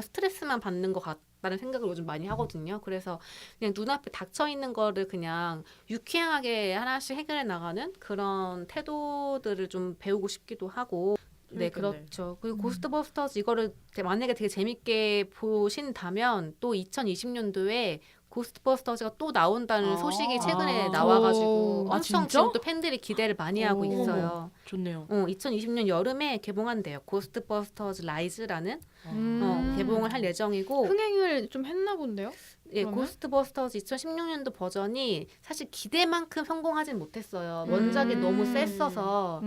[SPEAKER 1] 스트레스만 받는 것 같다는 생각을 요즘 많이 하거든요. 그래서 그냥 눈앞에 닥쳐 있는 거를 그냥 유쾌하게 하나씩 해결해 나가는 그런 태도들을 좀 배우고 싶기도 하고. 네,
[SPEAKER 2] 그러니까요.
[SPEAKER 1] 그렇죠. 그리고 고스트버스터즈 이거를 만약에 되게 재밌게 보신다면 또 2020년도에 고스트버스터즈가 또 나온다는 소식이 최근에 나와가지고
[SPEAKER 4] 아,
[SPEAKER 1] 엄청
[SPEAKER 2] 진짜?
[SPEAKER 1] 지금 또 팬들이 기대를 많이 하고
[SPEAKER 2] 어머.
[SPEAKER 1] 있어요.
[SPEAKER 2] 좋네요.
[SPEAKER 1] 2020년 여름에 개봉한대요. 고스트버스터즈 라이즈라는
[SPEAKER 2] 아.
[SPEAKER 1] 개봉을 할 예정이고
[SPEAKER 4] 흥행을 좀 했나 본데요?
[SPEAKER 1] 예,
[SPEAKER 4] 그러면?
[SPEAKER 1] 고스트버스터즈 2016년도 버전이 사실 기대만큼 성공하진 못했어요. 원작이 너무 셌어서.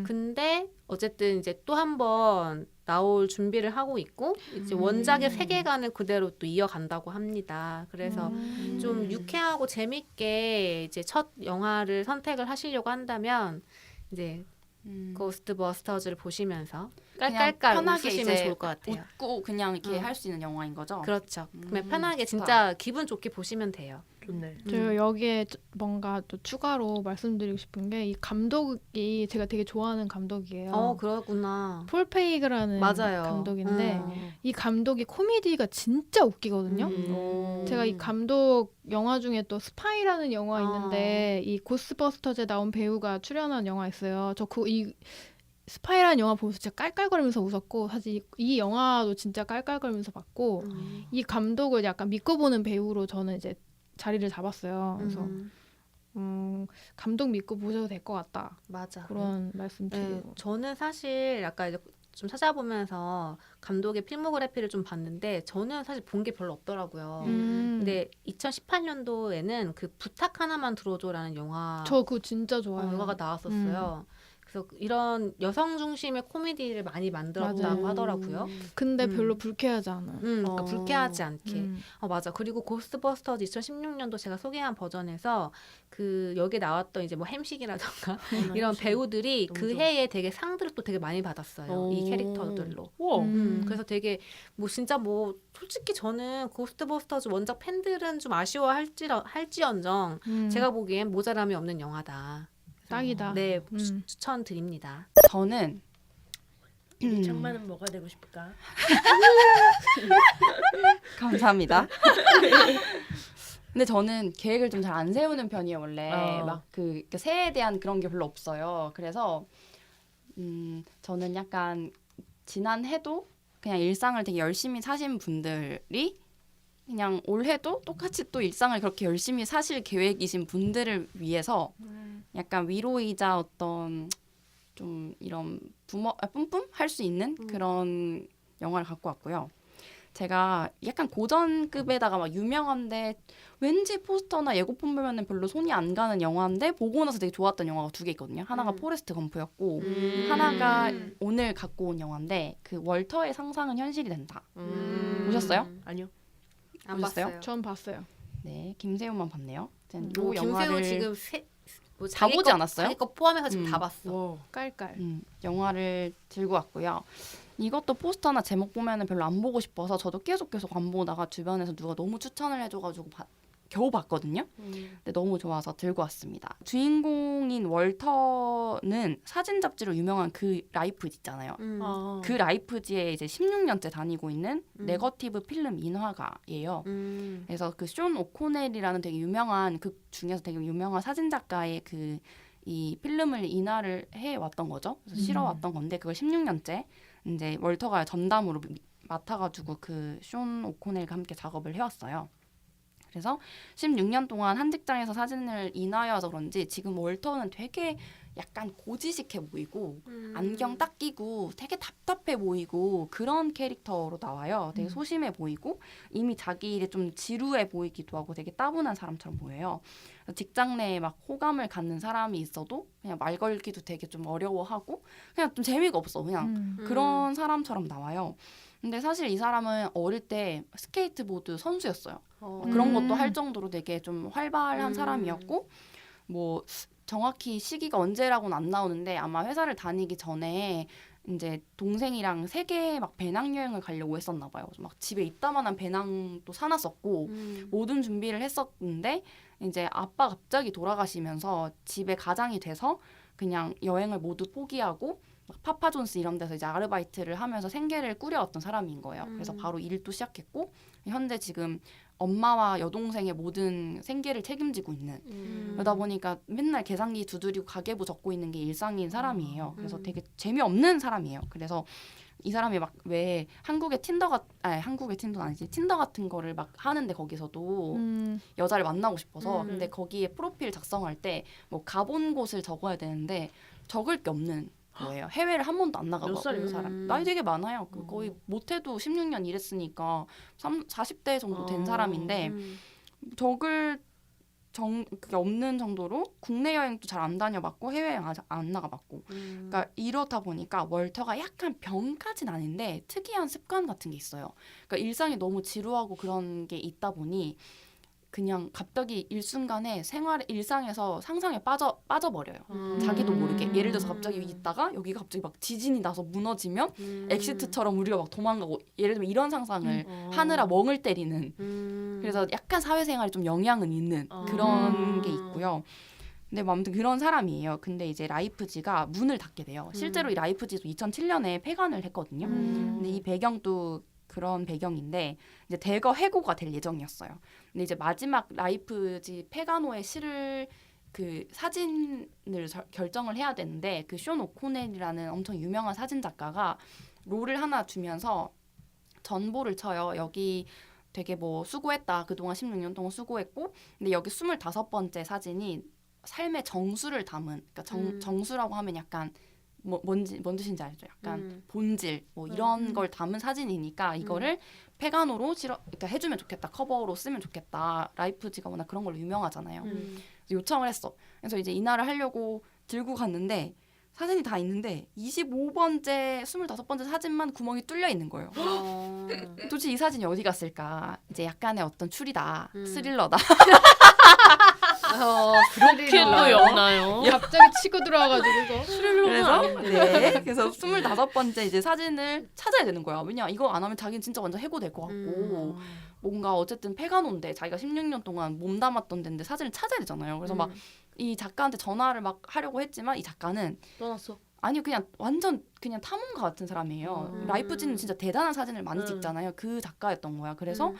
[SPEAKER 1] 근데 어쨌든 이제 또 한 번 나올 준비를 하고 있고 이제 원작의 세계관을 그대로 또 이어간다고 합니다. 그래서 좀 유쾌하고 재밌게 이제 첫 영화를 선택을 하시려고 한다면 이제 고스트버스터즈를 보시면서
[SPEAKER 3] 그냥
[SPEAKER 1] 깔깔깔
[SPEAKER 3] 편하게
[SPEAKER 1] 웃으시면
[SPEAKER 3] 이제
[SPEAKER 1] 좋을 것 같아요.
[SPEAKER 3] 웃고 그냥 이렇게 할 수 있는 영화인 거죠.
[SPEAKER 1] 그렇죠. 그러면 편하게
[SPEAKER 3] 좋다.
[SPEAKER 1] 진짜 기분 좋게 보시면 돼요.
[SPEAKER 2] 좋네.
[SPEAKER 4] 저 여기에 뭔가 또 추가로 말씀드리고 싶은 게 이 감독이 제가 되게 좋아하는 감독이에요.
[SPEAKER 1] 그러구나.
[SPEAKER 4] 폴 페이그라는
[SPEAKER 1] 맞아요.
[SPEAKER 4] 감독인데
[SPEAKER 1] 음.
[SPEAKER 4] 이 감독이 코미디가 진짜 웃기거든요. 제가 이 감독 영화 중에 또 스파이라는 영화 있는데 이 고스트버스터즈에 나온 배우가 출연한 영화 있어요. 저 이 스파이라는 영화 보면서 진짜 깔깔거리면서 웃었고 사실 이 영화도 진짜 깔깔거리면서 봤고 이 감독을 약간 믿고 보는 배우로 저는 이제 자리를 잡았어요. 그래서 감독 믿고 보셔도 될 것 같다.
[SPEAKER 1] 맞아.
[SPEAKER 4] 그런 말씀
[SPEAKER 1] 네,
[SPEAKER 4] 드리고.
[SPEAKER 1] 저는 사실 아까 이제 좀 찾아보면서 감독의 필모그래피를 좀 봤는데 저는 사실 본 게 별로 없더라고요. 근데 2018년도에는 그 부탁 하나만 들어줘라는
[SPEAKER 4] 저 그거 진짜 좋아요.
[SPEAKER 1] 영화가 나왔었어요. 그래서 이런 여성 중심의 코미디를 많이 만들었다고
[SPEAKER 4] 맞아요.
[SPEAKER 1] 하더라고요.
[SPEAKER 4] 근데 별로 불쾌하지 않아요.
[SPEAKER 1] 그러니까 불쾌하지 않게.
[SPEAKER 4] 음.
[SPEAKER 1] 맞아. 그리고 고스트버스터즈 2016년도 제가 소개한 버전에서 그 여기 나왔던 이제 뭐 햄식이라던가 이런 배우들이
[SPEAKER 2] 너무
[SPEAKER 1] 그
[SPEAKER 2] 좋아.
[SPEAKER 1] 해에 되게 상들을 또 되게 많이 받았어요. 이 캐릭터들로.
[SPEAKER 2] 우와.
[SPEAKER 1] 그래서 되게 뭐 진짜 뭐 솔직히 저는 고스트버스터즈 원작 팬들은 좀 아쉬워할지언정 제가 보기엔 모자람이 없는 영화다.
[SPEAKER 4] 딱이다.
[SPEAKER 1] 네, 추천드립니다.
[SPEAKER 3] 저는
[SPEAKER 2] 창만은 뭐가 되고 싶을까?
[SPEAKER 3] 감사합니다. 근데 저는 계획을 좀 잘 안 세우는 편이에요 원래. 막 그 새해에 대한 그런 게 별로 없어요. 그래서 저는 약간 지난 해도 그냥 일상을 되게 열심히 사신 분들이 그냥 올해도 똑같이 또 일상을 그렇게 열심히 사실 계획이신 분들을 위해서 약간 위로이자 어떤 좀 이런 뿜뿜 할 수 있는 그런 영화를 갖고 왔고요. 제가 약간 고전급에다가 막 유명한데 왠지 포스터나 예고편 보면은 별로 손이 안 가는 영화인데 보고 나서 되게 좋았던 영화가 두 개 있거든요. 하나가 포레스트 검프였고 하나가 오늘 갖고 온 영화인데 그 월터의 상상은 현실이 된다. 보셨어요?
[SPEAKER 2] 아니요.
[SPEAKER 1] 안
[SPEAKER 3] 보셨어요?
[SPEAKER 1] 봤어요.
[SPEAKER 4] 전 봤어요.
[SPEAKER 3] 네, 김세훈만 봤네요. 이
[SPEAKER 1] 김세호
[SPEAKER 3] 영화를
[SPEAKER 1] 지금 뭐
[SPEAKER 3] 다
[SPEAKER 1] 자기
[SPEAKER 3] 보지
[SPEAKER 1] 거-
[SPEAKER 3] 않았어요?
[SPEAKER 1] 자기 거 포함해서 지금 다 봤어.
[SPEAKER 2] 와.
[SPEAKER 4] 깔깔.
[SPEAKER 3] 영화를 들고 왔고요. 이것도 포스터나 제목 보면은 별로 안 보고 싶어서 저도 계속 안 보다가 주변에서 누가 너무 추천을 해줘가지고 겨우 봤거든요. 근데 너무 좋아서 들고 왔습니다. 주인공인 월터는 사진 잡지로 유명한 그 라이프지 있잖아요. 그 라이프지에 이제 16년째 다니고 있는 네거티브 필름 인화가예요. 그래서 그 쇼 오코넬이라는 되게 유명한 극 중에서 되게 유명한 사진 작가의 그 이 필름을 인화를 해 왔던 거죠. 그래서 실어 왔던 건데 그걸 16년째 이제 월터가 전담으로 맡아가지고 그 쇼 오코넬과 함께 작업을 해왔어요. 그래서 16년 동안 한 직장에서 사진을 인하여서 그런지 지금 월터는 되게 약간 고지식해 보이고 안경 딱 끼고 되게 답답해 보이고 그런 캐릭터로 나와요. 되게 소심해 보이고 이미 자기 일에 좀 지루해 보이기도 하고 되게 따분한 사람처럼 보여요. 직장 내에 막 호감을 갖는 사람이 있어도 그냥 말 걸기도 되게 좀 어려워하고 그냥 좀 재미가 없어. 그냥 그런 사람처럼 나와요. 근데 사실 이 사람은 어릴 때 스케이트보드 선수였어요. 그런 것도 할 정도로 되게 좀 활발한 사람이었고 뭐 정확히 시기가 언제라고는 안 나오는데 아마 회사를 다니기 전에 이제 동생이랑 세계 막 배낭여행을 가려고 했었나 봐요. 막 집에 이따만한 배낭도 사놨었고 모든 준비를 했었는데 이제 아빠 갑자기 돌아가시면서 집에 가장이 돼서 그냥 여행을 모두 포기하고 막 파파존스 이런 데서 이제 아르바이트를 하면서 생계를 꾸려왔던 사람인 거예요. 그래서 바로 일도 시작했고 현재 지금 엄마와 여동생의 모든 생계를 책임지고 있는 그러다 보니까 맨날 계산기 두드리고 가계부 적고 있는 게 일상인 사람이에요. 그래서 되게 재미없는 사람이에요. 그래서 이 사람이 막 왜 한국의 틴더는 아니지 틴더 같은 거를 막 하는데 거기서도 여자를 만나고 싶어서 근데 거기에 프로필 작성할 때 뭐 가본 곳을 적어야 되는데 적을 게 없는 거예요. 해외를 한 번도 안 나가고
[SPEAKER 2] 몇 살이에요?
[SPEAKER 3] 사람 나이 되게 많아요. 거의 못해도 16년 일했으니까 40대 정도 된 사람인데 적을 그게 없는 정도로 국내 여행도 잘 안 다녀봤고 해외여행 안 나가봤고 그러니까 이렇다 보니까 월터가 약간 병까진 아닌데 특이한 습관 같은 게 있어요. 그러니까 일상이 너무 지루하고 그런 게 있다 보니 그냥 갑자기 일순간에 일상에서 상상에 빠져버려요. 자기도 모르게. 예를 들어서 갑자기 있다가 여기가 갑자기 막 지진이 나서 무너지면 엑시트처럼 우리가 막 도망가고 예를 들면 이런 상상을 하느라 멍을 때리는 그래서 약간 사회생활에 좀 영향은 있는 그런 게 있고요. 근데 뭐 아무튼 그런 사람이에요. 근데 이제 라이프지가 문을 닫게 돼요. 실제로 이 라이프지도 2007년에 폐관을 했거든요. 근데 이 배경도 그런 배경인데 이제 대거 해고가 될 예정이었어요. 근데 이제 마지막 라이프지 폐간 후에 실을 그 사진을 결정을 해야 되는데 그 쇼 오코넬이라는 엄청 유명한 사진 작가가 롤을 하나 주면서 전보를 쳐요. 여기 되게 뭐 수고했다. 그동안 16년 동안 수고했고 근데 여기 25번째 사진이 삶의 정수를 담은 그러니까 정수라고 하면 약간 뭔 뜻인지 알죠? 약간 본질 뭐 이런 걸 담은 사진이니까 이거를 폐간호로 그러니까 해주면 좋겠다. 커버로 쓰면 좋겠다. 라이프지가 워낙 그런 걸로 유명하잖아요. 그래서 요청을 했어. 그래서 이제 이날을 하려고 들고 갔는데 사진이 다 있는데 25번째, 25번째 사진만 구멍이 뚫려 있는 거예요. 도대체 이 사진이 어디 갔을까? 이제 약간의 어떤 추리다. 스릴러다.
[SPEAKER 2] 그렇게 또 엮나요?
[SPEAKER 4] 갑자기 치고 들어와가지고 이거.
[SPEAKER 3] 그래서 25번째 이제 사진을 찾아야 되는 거야. 왜냐 이거 안 하면 자기는 진짜 완전 해고될 것 같고 뭔가 어쨌든 폐간호인데 자기가 16년 동안 몸담았던 데인데 사진을 찾아야 되잖아요. 그래서 막 이 작가한테 전화를 막 하려고 했지만 이 작가는
[SPEAKER 2] 떠났어.
[SPEAKER 3] 아니요 그냥 완전 그냥 탐험가 같은 사람이에요. 라이프지는 진짜 대단한 사진을 많이 찍잖아요. 그 작가였던 거야. 그래서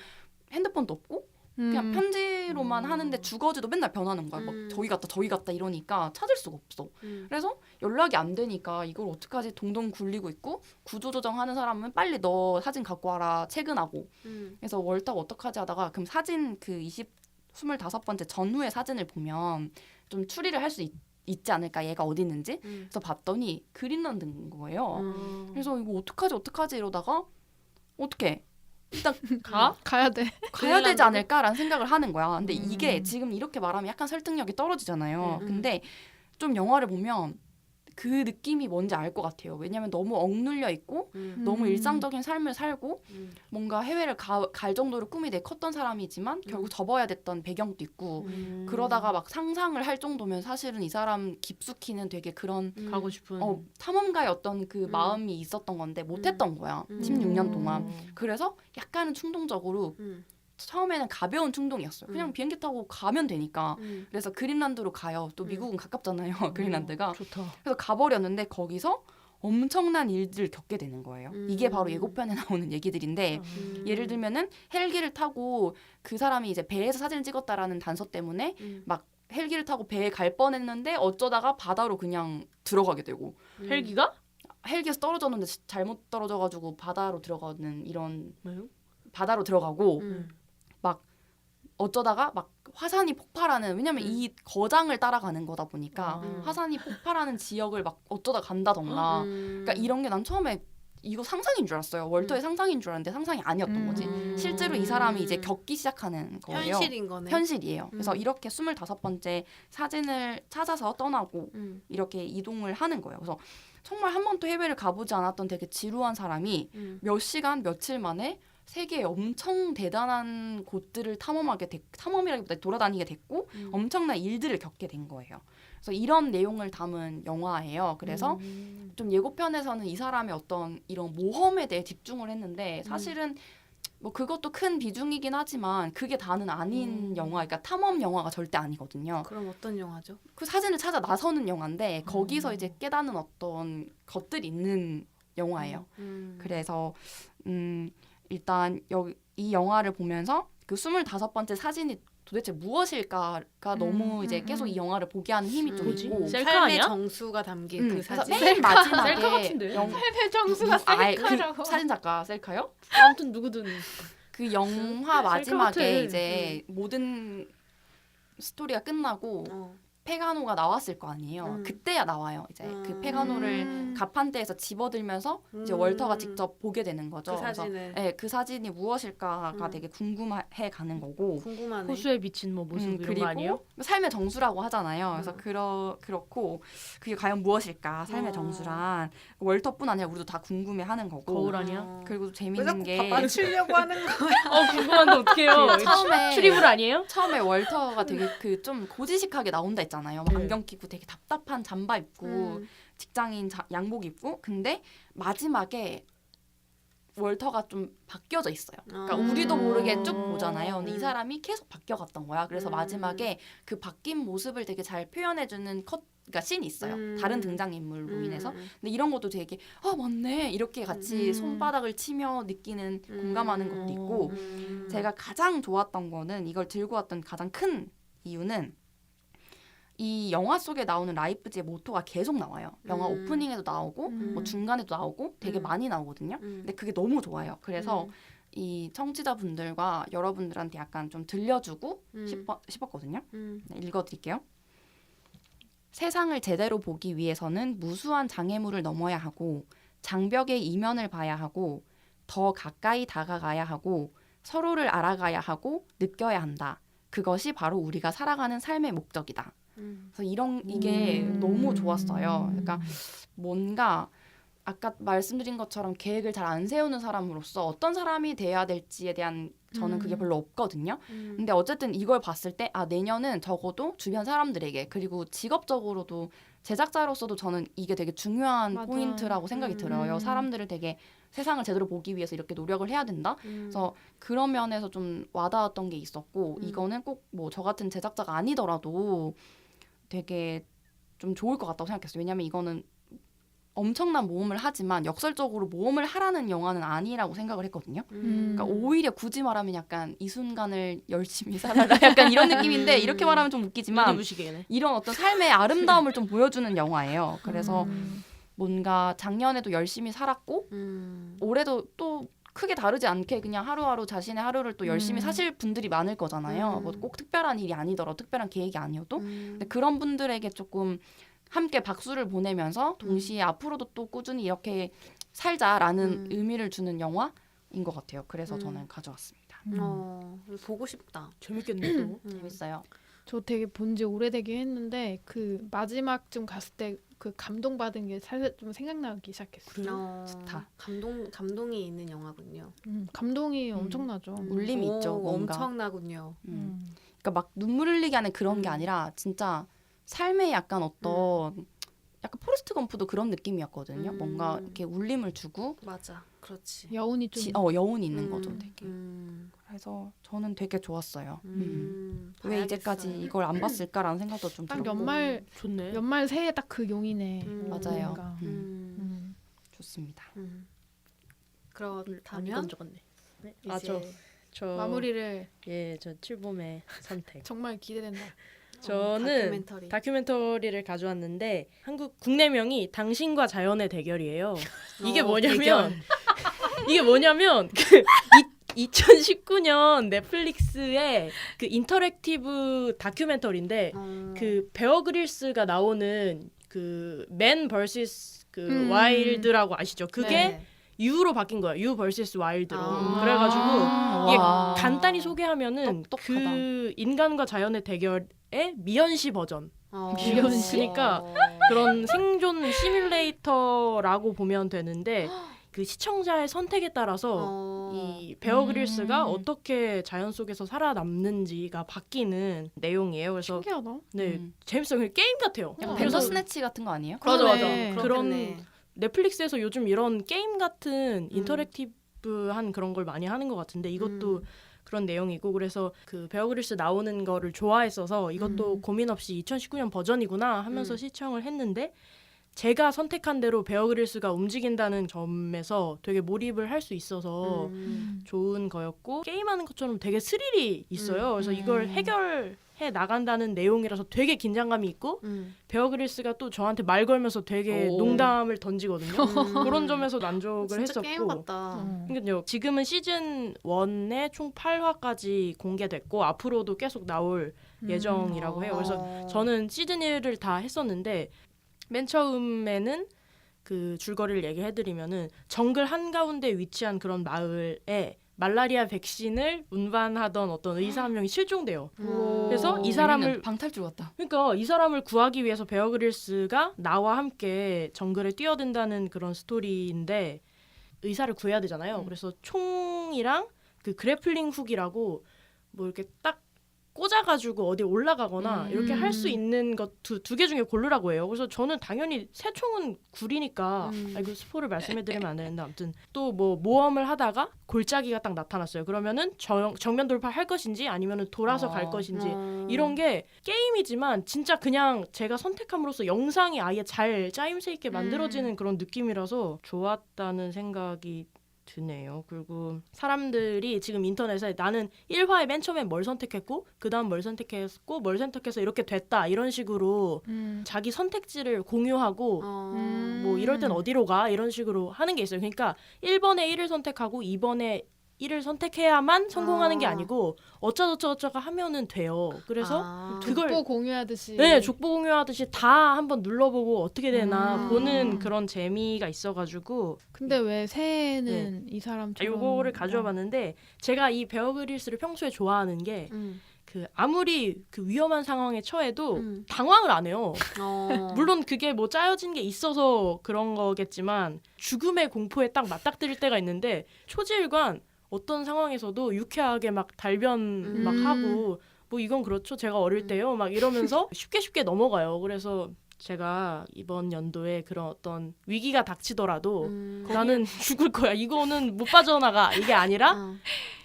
[SPEAKER 3] 핸드폰도 없고 그냥 편지로만 하는데 주거지도 맨날 변하는 거야. 막 저기 갔다 이러니까 찾을 수가 없어. 그래서 연락이 안 되니까 이걸 어떡하지 동동 굴리고 있고 구조조정하는 사람은 빨리 너 사진 갖고 와라 퇴근하고. 그래서 월터가 어떡하지 하다가 그럼 사진 그 25번째 전후의 사진을 보면 좀 추리를 할 수 있지 않을까 얘가 어디 있는지. 그래서 봤더니 그린란드인 거예요. 그래서 이거 어떡하지 이러다가 어떡해. 일단
[SPEAKER 4] 가야 돼.
[SPEAKER 3] 가야 되지 않을까라는 생각을 하는 거야. 근데 이게 지금 이렇게 말하면 약간 설득력이 떨어지잖아요. 근데 좀 영화를 보면 그 느낌이 뭔지 알 것 같아요. 왜냐하면 너무 억눌려 있고 너무 일상적인 삶을 살고 뭔가 해외를 갈 정도로 꿈이 되게 컸던 사람이지만 결국 접어야 됐던 배경도 있고 그러다가 막 상상을 할 정도면 사실은 이 사람 깊숙이는 되게 그런
[SPEAKER 2] 가고 싶은
[SPEAKER 3] 탐험가의 어떤 그 마음이 있었던 건데 못했던 거야. 16년 동안. 그래서 약간은 충동적으로 처음에는 가벼운 충동이었어요. 그냥 비행기 타고 가면 되니까. 그래서 그린란드로 가요. 또 미국은 가깝잖아요. 그린란드가.
[SPEAKER 2] 좋다.
[SPEAKER 3] 그래서 가버렸는데 거기서 엄청난 일들을 겪게 되는 거예요. 이게 바로 예고편에 나오는 얘기들인데 예를 들면은 헬기를 타고 그 사람이 이제 배에서 사진을 찍었다라는 단서 때문에 막 헬기를 타고 배에 갈 뻔했는데 어쩌다가 바다로 그냥 들어가게 되고 헬기에서 떨어졌는데 잘못 떨어져가지고 바다로 들어가는 이런
[SPEAKER 2] 왜요?
[SPEAKER 3] 바다로 들어가고 막 어쩌다가 막 화산이 폭발하는 왜냐면 이 거장을 따라가는 거다 보니까
[SPEAKER 2] 아.
[SPEAKER 3] 화산이 폭발하는 지역을 막 어쩌다 간다던가 그러니까 이런 게 난 처음에 이거 상상인 줄 알았어요. 월터의 상상인 줄 알았는데 상상이 아니었던 거지. 실제로 이 사람이 이제 겪기 시작하는 거예요.
[SPEAKER 1] 현실인 거네.
[SPEAKER 3] 현실이에요. 그래서 이렇게 25번째 사진을 찾아서 떠나고 이렇게 이동을 하는 거예요. 그래서 정말 한 번도 해외를 가보지 않았던 되게 지루한 사람이 몇 시간, 며칠 만에 세계의 엄청 대단한 곳들을 탐험이라기보다 돌아다니게 됐고 엄청난 일들을 겪게 된 거예요. 그래서 이런 내용을 담은 영화예요. 그래서 좀 예고편에서는 이 사람의 어떤 이런 모험에 대해 집중을 했는데 사실은 뭐 그것도 큰 비중이긴 하지만 그게 다는 아닌 영화, 그러니까 탐험 영화가 절대 아니거든요.
[SPEAKER 1] 그럼 어떤 영화죠?
[SPEAKER 3] 그 사진을 찾아 나서는 영화인데 거기서 이제 깨닫는 어떤 것들이 있는 영화예요. 그래서 일단 이 영화를 보면서 그 25번째 사진이 도대체 무엇일까가 너무 이제 계속 이 영화를 보게 하는 힘이 좀
[SPEAKER 2] 뭐지?
[SPEAKER 3] 있고
[SPEAKER 2] 셀카
[SPEAKER 1] 삶의
[SPEAKER 2] 아니야?
[SPEAKER 1] 정수가 담긴 그
[SPEAKER 3] 그래서
[SPEAKER 1] 사진.
[SPEAKER 3] 맨 마지막에
[SPEAKER 2] 셀카 같은데?
[SPEAKER 4] 삶의 정수가 셀카라고.
[SPEAKER 3] 그 사진 작가 셀카요?
[SPEAKER 2] 아무튼 누구든
[SPEAKER 3] 그 영화
[SPEAKER 2] 같아.
[SPEAKER 3] 마지막에 이제 모든 스토리가 끝나고 페가노가 나왔을 거 아니에요. 그때야 나와요. 이제 그 페가노를 가판대에서 집어들면서 이제 월터가 직접 보게 되는 거죠.
[SPEAKER 1] 그 사진을.
[SPEAKER 3] 그래서, 네, 그 사진이 무엇일까가 되게 궁금해 가는 거고.
[SPEAKER 1] 궁금하네.
[SPEAKER 2] 호수에 비친 뭐 모습 이런
[SPEAKER 3] 그리고
[SPEAKER 2] 거 아니에요?
[SPEAKER 3] 삶의 정수라고 하잖아요. 그래서 그렇고 그게 과연 무엇일까? 삶의 정수란 월터뿐 아니라 우리도 다 궁금해하는 거고.
[SPEAKER 2] 거울 아니야?
[SPEAKER 3] 그리고
[SPEAKER 1] 왜
[SPEAKER 3] 재밌는
[SPEAKER 1] 자꾸
[SPEAKER 3] 게
[SPEAKER 1] 맞추려고 하는 거야?
[SPEAKER 2] 궁금한데 어떡해요?
[SPEAKER 3] 처음에
[SPEAKER 2] 추리물 아니에요?
[SPEAKER 3] 처음에 월터가 되게 그 좀 고지식하게 나온다 했잖아요. 막
[SPEAKER 2] 네.
[SPEAKER 3] 안경 끼고 되게 답답한 잠바 입고 직장인 양복 입고 근데 마지막에 월터가 좀 바뀌어져 있어요. 그러니까 우리도 모르게 쭉 보잖아요. 근데 이 사람이 계속 바뀌어갔던 거야. 그래서 마지막에 그 바뀐 모습을 되게 잘 표현해주는 그러니까 씬이 있어요. 다른 등장인물로 인해서. 근데 이런 것도 되게 맞네 이렇게 같이 손바닥을 치며 느끼는 공감하는 것도 있고 제가 가장 좋았던 거는 이걸 들고 왔던 가장 큰 이유는 이 영화 속에 나오는 라이프지의 모토가 계속 나와요. 영화 오프닝에도 나오고 뭐 중간에도 나오고 되게 많이 나오거든요. 근데 그게 너무 좋아요. 그래서 이 청취자분들과 여러분들한테 약간 좀 들려주고 싶었거든요. 네, 읽어드릴게요. 세상을 제대로 보기 위해서는 무수한 장애물을 넘어야 하고 장벽의 이면을 봐야 하고 더 가까이 다가가야 하고 서로를 알아가야 하고 느껴야 한다. 그것이 바로 우리가 살아가는 삶의 목적이다. 그래서 이게 너무 좋았어요. 그러니까 뭔가 아까 말씀드린 것처럼 계획을 잘 안 세우는 사람으로서 어떤 사람이 돼야 될지에 대한 저는 그게 별로 없거든요. 근데 어쨌든 이걸 봤을 때 내년은 적어도 주변 사람들에게 그리고 직업적으로도 제작자로서도 저는 이게 되게 중요한
[SPEAKER 4] 맞아.
[SPEAKER 3] 포인트라고 생각이 들어요. 사람들을 되게 세상을 제대로 보기 위해서 이렇게 노력을 해야 된다. 그래서 그런 면에서 좀 와닿았던 게 있었고 이거는 꼭 뭐 저 같은 제작자가 아니더라도 되게 좀 좋을 것 같다고 생각했어요. 왜냐하면 이거는 엄청난 모험을 하지만 역설적으로 모험을 하라는 영화는 아니라고 생각을 했거든요. 그러니까 오히려 굳이 말하면 약간 이 순간을 열심히 살아라 약간 이런 느낌인데 이렇게 말하면 좀 웃기지만 이런 어떤 삶의 아름다움을 좀 보여주는 영화예요. 그래서 뭔가 작년에도 열심히 살았고 올해도 또 크게 다르지 않게 그냥 하루하루 자신의 하루를 또 열심히 사실 분들이 많을 거잖아요. 뭐 꼭 특별한 일이 아니더라도 특별한 계획이 아니어도 근데 그런 분들에게 조금 함께 박수를 보내면서 동시에 앞으로도 또 꾸준히 이렇게 살자라는 의미를 주는 영화인 것 같아요. 그래서 저는 가져왔습니다.
[SPEAKER 1] 보고 싶다.
[SPEAKER 2] 재밌겠네 또.
[SPEAKER 3] 재밌어요.
[SPEAKER 4] 저 되게 본지 오래되긴 했는데 그 마지막쯤 갔을 때 그 감동받은 게 살짝 좀 생각나기 시작했어요.
[SPEAKER 3] 좋다.
[SPEAKER 1] 감동이 있는 영화군요.
[SPEAKER 4] 감동이 엄청나죠.
[SPEAKER 3] 울림이 있죠. 뭔가.
[SPEAKER 1] 엄청나군요.
[SPEAKER 3] 그러니까 막 눈물 흘리게 하는 그런 게 아니라 진짜 삶의 약간 어떤 약간 포레스트 검프도 그런 느낌이었거든요. 뭔가 이렇게 울림을 주고
[SPEAKER 1] 맞아, 그렇지.
[SPEAKER 4] 여운이 좀
[SPEAKER 3] 여운이 있는 거죠, 되게. 그래서 저는 되게 좋았어요. 왜 이제까지 이걸 안 봤을까라는 생각도 좀
[SPEAKER 4] 딱
[SPEAKER 3] 들었고.
[SPEAKER 2] 좋네.
[SPEAKER 4] 연말 새해 딱 그 용이네.
[SPEAKER 3] 맞아요.
[SPEAKER 4] 그러니까.
[SPEAKER 3] 좋습니다.
[SPEAKER 2] 많이
[SPEAKER 1] 그렇다면
[SPEAKER 2] 건져갔네. 네.
[SPEAKER 1] 이제
[SPEAKER 2] 저
[SPEAKER 4] 마무리를
[SPEAKER 2] 저 칠봄의 선택.
[SPEAKER 4] 정말 기대된다.
[SPEAKER 2] 저는 다큐멘터리를 가져왔는데 국내명이 당신과 자연의 대결이에요. 이게 뭐냐면 2019년 넷플릭스의 그 인터랙티브 다큐멘터리인데 그 베어 그릴스가 나오는 그 맨 vs 그 와일드라고 아시죠? 그게
[SPEAKER 1] 네.
[SPEAKER 2] 유로 바뀐 거예요. 유 vs 와일드로.
[SPEAKER 1] 아.
[SPEAKER 2] 그래가지고 이게
[SPEAKER 3] 와.
[SPEAKER 2] 간단히 소개하면은
[SPEAKER 3] 똑똑하다.
[SPEAKER 2] 그 인간과 자연의 대결의 미연시 버전.
[SPEAKER 4] 미연시.
[SPEAKER 2] 그러니까 그런 생존 시뮬레이터라고 보면 되는데 그 시청자의 선택에 따라서 이 베어 그릴스가 어떻게 자연 속에서 살아남는지가 바뀌는 내용이에요. 그래서
[SPEAKER 4] 신기하다.
[SPEAKER 2] 네 재밌어요. 그냥 게임 같아요.
[SPEAKER 3] 약간
[SPEAKER 2] 그래서
[SPEAKER 3] 벤더스네치 같은 거 아니에요?
[SPEAKER 2] 맞아.
[SPEAKER 4] 그러네.
[SPEAKER 2] 그런 넷플릭스에서 요즘 이런 게임 같은 인터랙티브한 그런 걸 많이 하는 것 같은데 이것도 그런 내용이고 그래서 그 베어 그릴스 나오는 거를 좋아했어서 이것도 고민 없이 2019년 버전이구나 하면서 시청을 했는데 제가 선택한 대로 베어 그릴스가 움직인다는 점에서 되게 몰입을 할 수 있어서 좋은 거였고 게임하는 것처럼 되게 스릴이 있어요. 그래서 이걸 해결해 나간다는 내용이라서 되게 긴장감이 있고 베어 그릴스가 또 저한테 말 걸면서 되게 농담을 던지거든요. 그런 점에서 만족을
[SPEAKER 1] 진짜
[SPEAKER 2] 했었고
[SPEAKER 1] 게임 같다.
[SPEAKER 2] 그러니까요. 지금은 시즌 1에 총 8화까지 공개됐고 앞으로도 계속 나올 예정이라고 해요. 그래서 저는 시즌 1을 다 했었는데 맨 처음에는 그 줄거리를 얘기해드리면은 정글 한가운데 위치한 그런 마을에 말라리아 백신을 운반하던 어떤 의사 한 명이 실종돼요. 그래서 이 사람을
[SPEAKER 3] 방탈출 같다.
[SPEAKER 2] 그러니까 이 사람을 구하기 위해서 베어 그릴스가 나와 함께 정글에 뛰어든다는 그런 스토리인데 의사를 구해야 되잖아요. 그래서 총이랑 그 그래플링 훅이라고 뭐 이렇게 딱 꽂아가지고 어디 올라가거나 이렇게 할 수 있는 것 두 개 중에 고르라고 해요. 그래서 저는 당연히 새 총은 구리니까 이거 스포를 말씀해드리면 안 되는데 아무튼 또 뭐 모험을 하다가 골짜기가 딱 나타났어요. 그러면은 정면 돌파할 것인지 아니면은 돌아서 갈 것인지 이런 게 게임이지만 진짜 그냥 제가 선택함으로써 영상이 아예 잘 짜임새 있게 만들어지는 그런 느낌이라서 좋았다는 생각이 드네요. 그리고 사람들이 지금 인터넷에 나는 1화에 맨 처음에 뭘 선택했고 그 다음 뭘 선택했고 뭘 선택해서 이렇게 됐다 이런 식으로 자기 선택지를 공유하고 뭐 이럴 땐 어디로 가 이런 식으로 하는 게 있어요. 그러니까 1번에 1을 선택하고 2번에 1을 선택해야만 성공하는 게 아니고 어쩌저쩌가 하면은 돼요. 그래서 그걸
[SPEAKER 4] 족보 공유하듯이.
[SPEAKER 2] 네, 족보 공유하듯이 다 한번 눌러보고 어떻게 되나 보는 그런 재미가 있어가지고
[SPEAKER 4] 근데 왜 새해는 이 사람처럼
[SPEAKER 2] 요거를 가져와 봤는데 제가 이 베어 그릴스를 평소에 좋아하는 게 그 아무리 그 위험한 상황에 처해도 당황을 안 해요. 물론 그게 뭐 짜여진 게 있어서 그런 거겠지만 죽음의 공포에 딱 맞닥뜨릴 때가 있는데 초지일관 어떤 상황에서도 유쾌하게 막 달변 막 하고 뭐 이건 그렇죠. 제가 어릴 때요. 막 이러면서 쉽게 넘어가요. 그래서 제가 이번 연도에 그런 어떤 위기가 닥치더라도 나는 죽을 거야. 이거는 못 빠져나가. 이게 아니라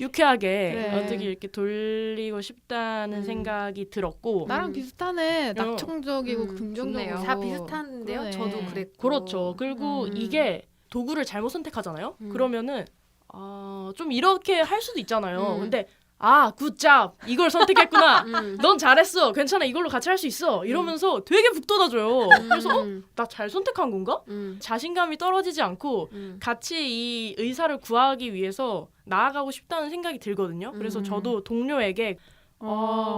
[SPEAKER 2] 유쾌하게
[SPEAKER 4] 그래.
[SPEAKER 2] 어떻게 이렇게 돌리고 싶다는 생각이 들었고
[SPEAKER 4] 나랑 비슷하네. 낙천적이고 긍정적이고.
[SPEAKER 3] 좋네요.
[SPEAKER 1] 다 비슷한데요.
[SPEAKER 4] 그러네.
[SPEAKER 1] 저도 그랬고.
[SPEAKER 2] 그렇죠. 그리고 이게 도구를 잘못 선택하잖아요. 그러면은 좀 이렇게 할 수도 있잖아요. 근데 굿잡 이걸 선택했구나. 넌 잘했어. 괜찮아. 이걸로 같이 할 수 있어. 이러면서 되게 북돋아줘요. 그래서 나 잘 선택한 건가? 자신감이 떨어지지 않고 같이 이 의사를 구하기 위해서 나아가고 싶다는 생각이 들거든요. 그래서 저도 동료에게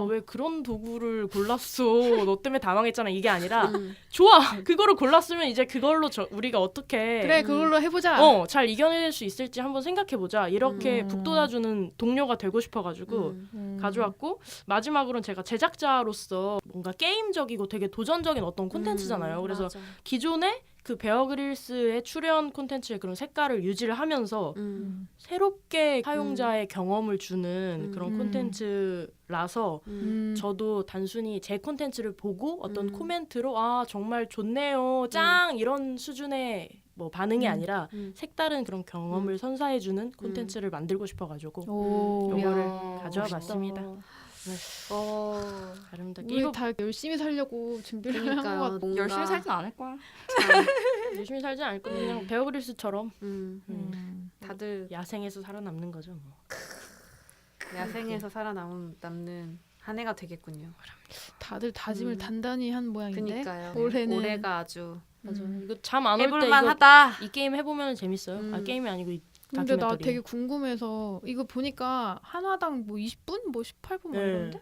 [SPEAKER 2] 왜 그런 도구를 골랐어? 너 때문에 당황했잖아. 이게 아니라 좋아. 그거를 골랐으면 이제 그걸로 우리가 어떻게
[SPEAKER 4] 그래 그걸로 해보자.
[SPEAKER 2] 잘 이겨낼 수 있을지 한번 생각해보자. 이렇게 북돋아주는 동료가 되고 싶어가지고 가져왔고 마지막으로는 제가 제작자로서 뭔가 게임적이고 되게 도전적인 어떤 콘텐츠잖아요. 그래서
[SPEAKER 1] 맞아.
[SPEAKER 2] 기존에 그 베어 그릴스의 출연 콘텐츠의 그런 색깔을 유지를 하면서 새롭게 사용자의 경험을 주는 그런 콘텐츠라서 저도 단순히 제 콘텐츠를 보고 어떤 코멘트로 정말 좋네요 짱 이런 수준의 뭐 반응이 아니라 색다른 그런 경험을 선사해주는 콘텐츠를 만들고 싶어가지고 요거를 가져와 봤습니다. 아름답게
[SPEAKER 4] 우리
[SPEAKER 2] 이거
[SPEAKER 4] 다 열심히 살려고 준비를 한 것 같아.
[SPEAKER 1] 그러니까요. 뭔가
[SPEAKER 3] 열심히 살진 않을 거야.
[SPEAKER 2] 열심히 살지 않을 거면 그냥 베어 그릴스처럼
[SPEAKER 1] 다들
[SPEAKER 2] 야생에서 살아남는 거죠. 뭐.
[SPEAKER 1] 야생에서 살아남는 한 해가 되겠군요.
[SPEAKER 4] 다들 다짐을 단단히 한 모양인데.
[SPEAKER 1] 그러니까요.
[SPEAKER 4] 올해는
[SPEAKER 1] 올해가 아주
[SPEAKER 2] 맞아. 이거 잠 안 올 때
[SPEAKER 1] 해볼만
[SPEAKER 2] 이거
[SPEAKER 1] 하다.
[SPEAKER 2] 이 게임 해보면 재밌어요. 게임이 아니고
[SPEAKER 4] 근데 나
[SPEAKER 2] 다큐멘터리.
[SPEAKER 4] 되게 궁금해서 이거 보니까 하나당 뭐 20분, 뭐 18분 막 이런데?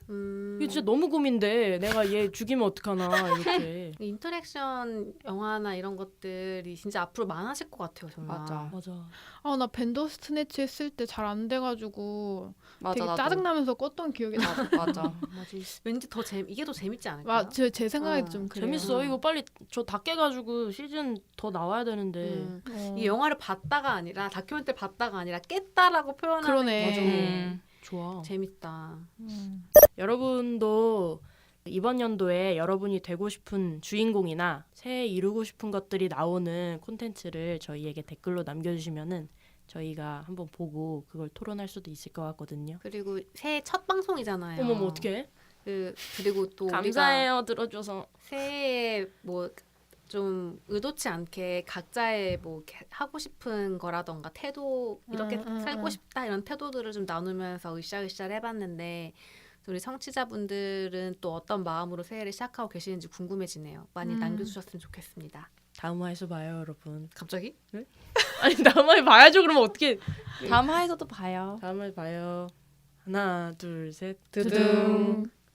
[SPEAKER 2] 이게 진짜 너무 고민돼. 내가 얘 죽이면 어떡하나 이렇게.
[SPEAKER 1] 인터랙션 영화나 이런 것들이 진짜 앞으로 많아질 것 같아요, 정말.
[SPEAKER 3] 맞아.
[SPEAKER 2] 맞아.
[SPEAKER 4] 아, 나 벤더스트네치 했을 때 잘 안 돼가지고
[SPEAKER 3] 맞아.
[SPEAKER 4] 되게
[SPEAKER 3] 나도.
[SPEAKER 4] 짜증나면서 껐던 기억이 나.
[SPEAKER 3] 맞아.
[SPEAKER 1] 맞아. 왠지 이게 더 재밌지 않을까?
[SPEAKER 4] 제 생각에
[SPEAKER 1] 어,
[SPEAKER 4] 좀 그래요.
[SPEAKER 2] 재밌어. 이거 빨리 저 다 깨가지고 시즌 더 나와야 되는데.
[SPEAKER 1] 이 영화를 봤다가 아니라 다큐멘터리 봤다가 아니라 깼다라고 표현하는
[SPEAKER 4] 그러네.
[SPEAKER 1] 게
[SPEAKER 2] 좋아.
[SPEAKER 1] 재밌다.
[SPEAKER 2] 여러분도 이번 연도에 여러분이 되고 싶은 주인공이나 새해 이루고 싶은 것들이 나오는 콘텐츠를 저희에게 댓글로 남겨주시면은 저희가 한번 보고 그걸 토론할 수도 있을 것 같거든요.
[SPEAKER 1] 그리고 새해 첫 방송이잖아요.
[SPEAKER 2] 어머머 어떡해?
[SPEAKER 1] 그리고 또 우리가
[SPEAKER 2] 감사해요 들어줘서.
[SPEAKER 1] 새해에 뭐 좀 의도치 않게 각자의 뭐 이렇게 하고 싶은 거라던가 태도 이렇게 살고 싶다 이런 태도들을 좀 나누면서 으쌰으쌰 해봤는데 우리 청취자분들은 또 어떤 마음으로 새해를 시작하고 계시는지 궁금해지네요. 많이 남겨주셨으면 좋겠습니다.
[SPEAKER 2] 다음 화에서 봐요 여러분.
[SPEAKER 1] 갑자기?
[SPEAKER 2] 아니 다음 화에 봐야죠. 그러면 어떻게?
[SPEAKER 3] 다음 화에서도 봐요.
[SPEAKER 2] 다음 화에 봐요. 하나 둘 셋.
[SPEAKER 4] 두둥.